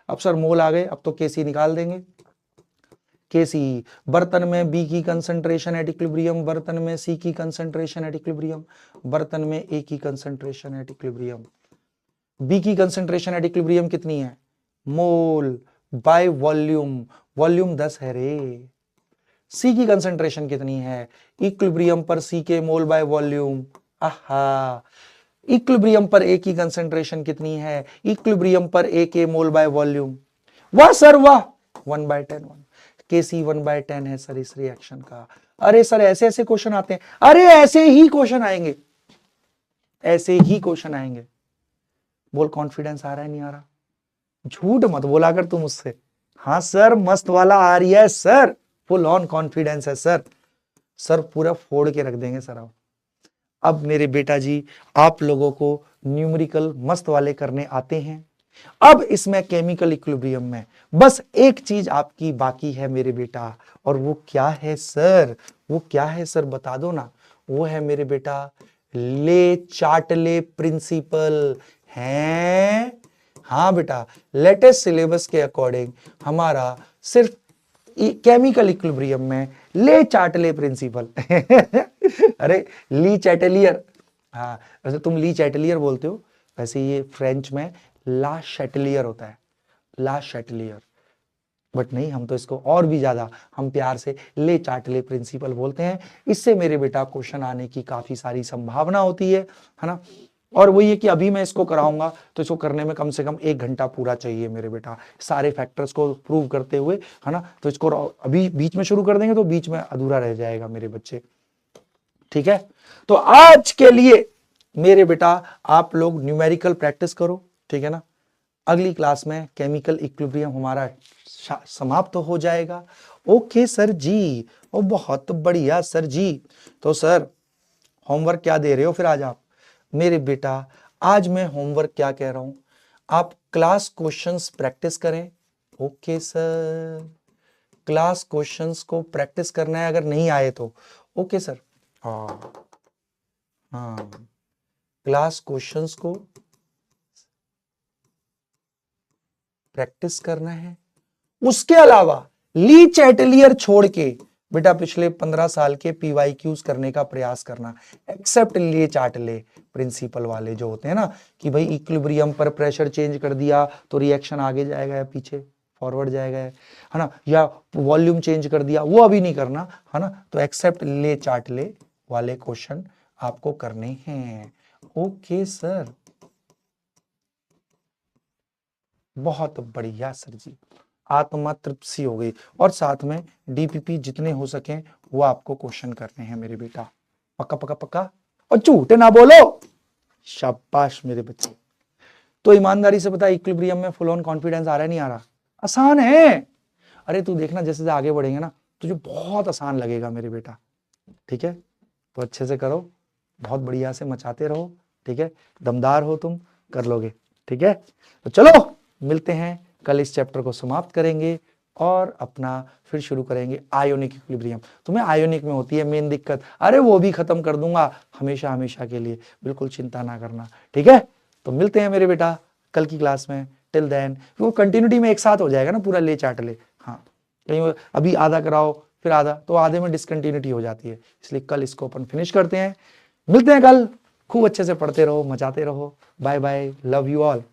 अब सर मोल आ गए, अब तो केसी निकाल देंगे। केसी, बर्तन में बी की कंसंट्रेशन एट इक्विलिब्रियम, बर्तन में सी की कंसंट्रेशन एट इक्विलिब्रियम, बर्तन में ए की कंसंट्रेशन एट इक्विलिब्रियम। बी की कंसंट्रेशन एट इक्विलिब्रियम कितनी है, मोल बाय वॉल्यूम, वॉल्यूम 10 है रे। सी की कंसंट्रेशन कितनी है, इक्विलिब्रियम पर सी के मोल बाय वॉल्यूम, आहा, इक्विलिब्रियम पर ए की कंसंट्रेशन कितनी है, इक्विलिब्रियम पर ए के मोल बाय वॉल्यूम। वाह सर वाह, 1/10। Kc1/10 है सर इस रिएक्शन का। अरे सर ऐसे ऐसे क्वेश्चन आते हैं, अरे ऐसे ही क्वेश्चन आएंगे, ऐसे ही क्वेश्चन आएंगे। बोल कॉन्फिडेंस आ रहा है नहीं आ रहा? झूठ मत बोला कर तू मुझसे। हाँ सर मस्त वाला आ रही है सर, फुल ऑन कॉन्फिडेंस है सर, सर पूरा फोड़ के रख देंगे सर। अब मेरे बेटा जी आप लोगों को न्यूमेरिकल मस्त वाले करने आते हैं। अब इसमें केमिकल इक्विलिब्रियम में बस एक चीज आपकी बाकी है मेरे बेटा, और वो क्या है सर? वो क्या है सर बता दो ना। वो है मेरे बेटा ले चार्टले प्रिंसिपल है। हाँ बेटा, लेटेस्ट सिलेबस के अकॉर्डिंग हमारा सिर्फ केमिकल इक्विलिब्रियम में ले चार्टले प्रिंसिपल अरे ली चैटेलियर, हाँ वैसे तुम ली चैटेलियर बोलते हो, वैसे ये फ्रेंच में ला शैटेलियर होता है, ला शैटेलियर, बट नहीं हम तो इसको और भी ज्यादा हम प्यार से ले चार्टले प्रिंसिपल बोलते हैं। इससे मेरे बेटा क्वेश्चन आने की काफी सारी संभावना होती है ना। और वही है कि अभी मैं इसको कराऊंगा तो इसको करने में कम से कम 1 घंटा पूरा चाहिए मेरे बेटा, सारे फैक्टर्स को प्रूव करते हुए, है ना। तो इसको अभी बीच में शुरू कर देंगे तो बीच में अधूरा रह जाएगा मेरे बच्चे, ठीक है। तो आज के लिए मेरे बेटा आप लोग न्यूमेरिकल प्रैक्टिस करो, ठीक है ना। अगली क्लास में केमिकल इक्विलिब्रियम हमारा समाप्त तो हो जाएगा। ओके सर जी, ओ बहुत बढ़िया सर जी। तो सर होमवर्क क्या दे रहे हो फिर आज आप? मेरे बेटा आज मैं होमवर्क क्या कह रहा हूं, आप क्लास क्वेश्चंस प्रैक्टिस करें। ओके सर, क्लास क्वेश्चंस को प्रैक्टिस करना है, अगर नहीं आए तो ओके सर। हाँ हाँ, क्लास क्वेश्चंस को प्रैक्टिस करना है। उसके अलावा ली चैटेलियर छोड़ के बेटा पिछले 15 साल के PYQs करने का प्रयास करना, एक्सेप्ट ली चार्टले प्रिंसिपल वाले जो होते हैं ना, कि भाई इक्विलिब्रियम पर प्रेशर चेंज कर दिया तो रिएक्शन आगे जाएगा या पीछे फॉरवर्ड जाएगा, है ना, या वॉल्यूम चेंज कर दिया, वो अभी नहीं करना, है ना। तो एक्सेप्ट ले चार्टले वाले क्वेश्चन आपको करने हैं। ओके सर, बहुत बढ़िया सर जी, आत्मा तृप्त सी हो गई। और साथ में DPP जितने हो सके वो आपको क्वेश्चन करने हैं मेरे बेटा, पक्का पक्का पक्का, और झूठे ना बोलो। शाबाश मेरे बच्चे। तो ईमानदारी से बता, इक्विलिब्रियम में फुल ऑन कॉन्फिडेंस आ रहा है नहीं आ रहा? आसान है। अरे तू देखना जैसे जैसे आगे बढ़ेंगे ना तुझे बहुत आसान लगेगा मेरे बेटा, ठीक है। तो अच्छे से करो, बहुत बढ़िया से मचाते रहो, ठीक है। दमदार हो तुम, कर लोगे, ठीक है। तो चलो मिलते हैं कल, इस चैप्टर को समाप्त करेंगे और अपना फिर शुरू करेंगे आयोनिक इक्विलिब्रियम। तुम्हें आयोनिक में होती है मेन दिक्कत, अरे वो भी खत्म कर दूंगा हमेशा हमेशा के लिए, बिल्कुल चिंता ना करना, ठीक है। तो मिलते हैं मेरे बेटा कल की क्लास में। टिल देन वो कंटिन्यूटी में एक साथ हो जाएगा ना पूरा ले चार्ट ले। हाँ, कहीं अभी आधा कराओ फिर आधा, तो आधे में डिसकंटिन्यूटी हो जाती है, इसलिए कल इसको अपन फिनिश करते हैं। मिलते हैं कल, खूब अच्छे से पढ़ते रहो, मचाते रहो। Bye bye, love you all.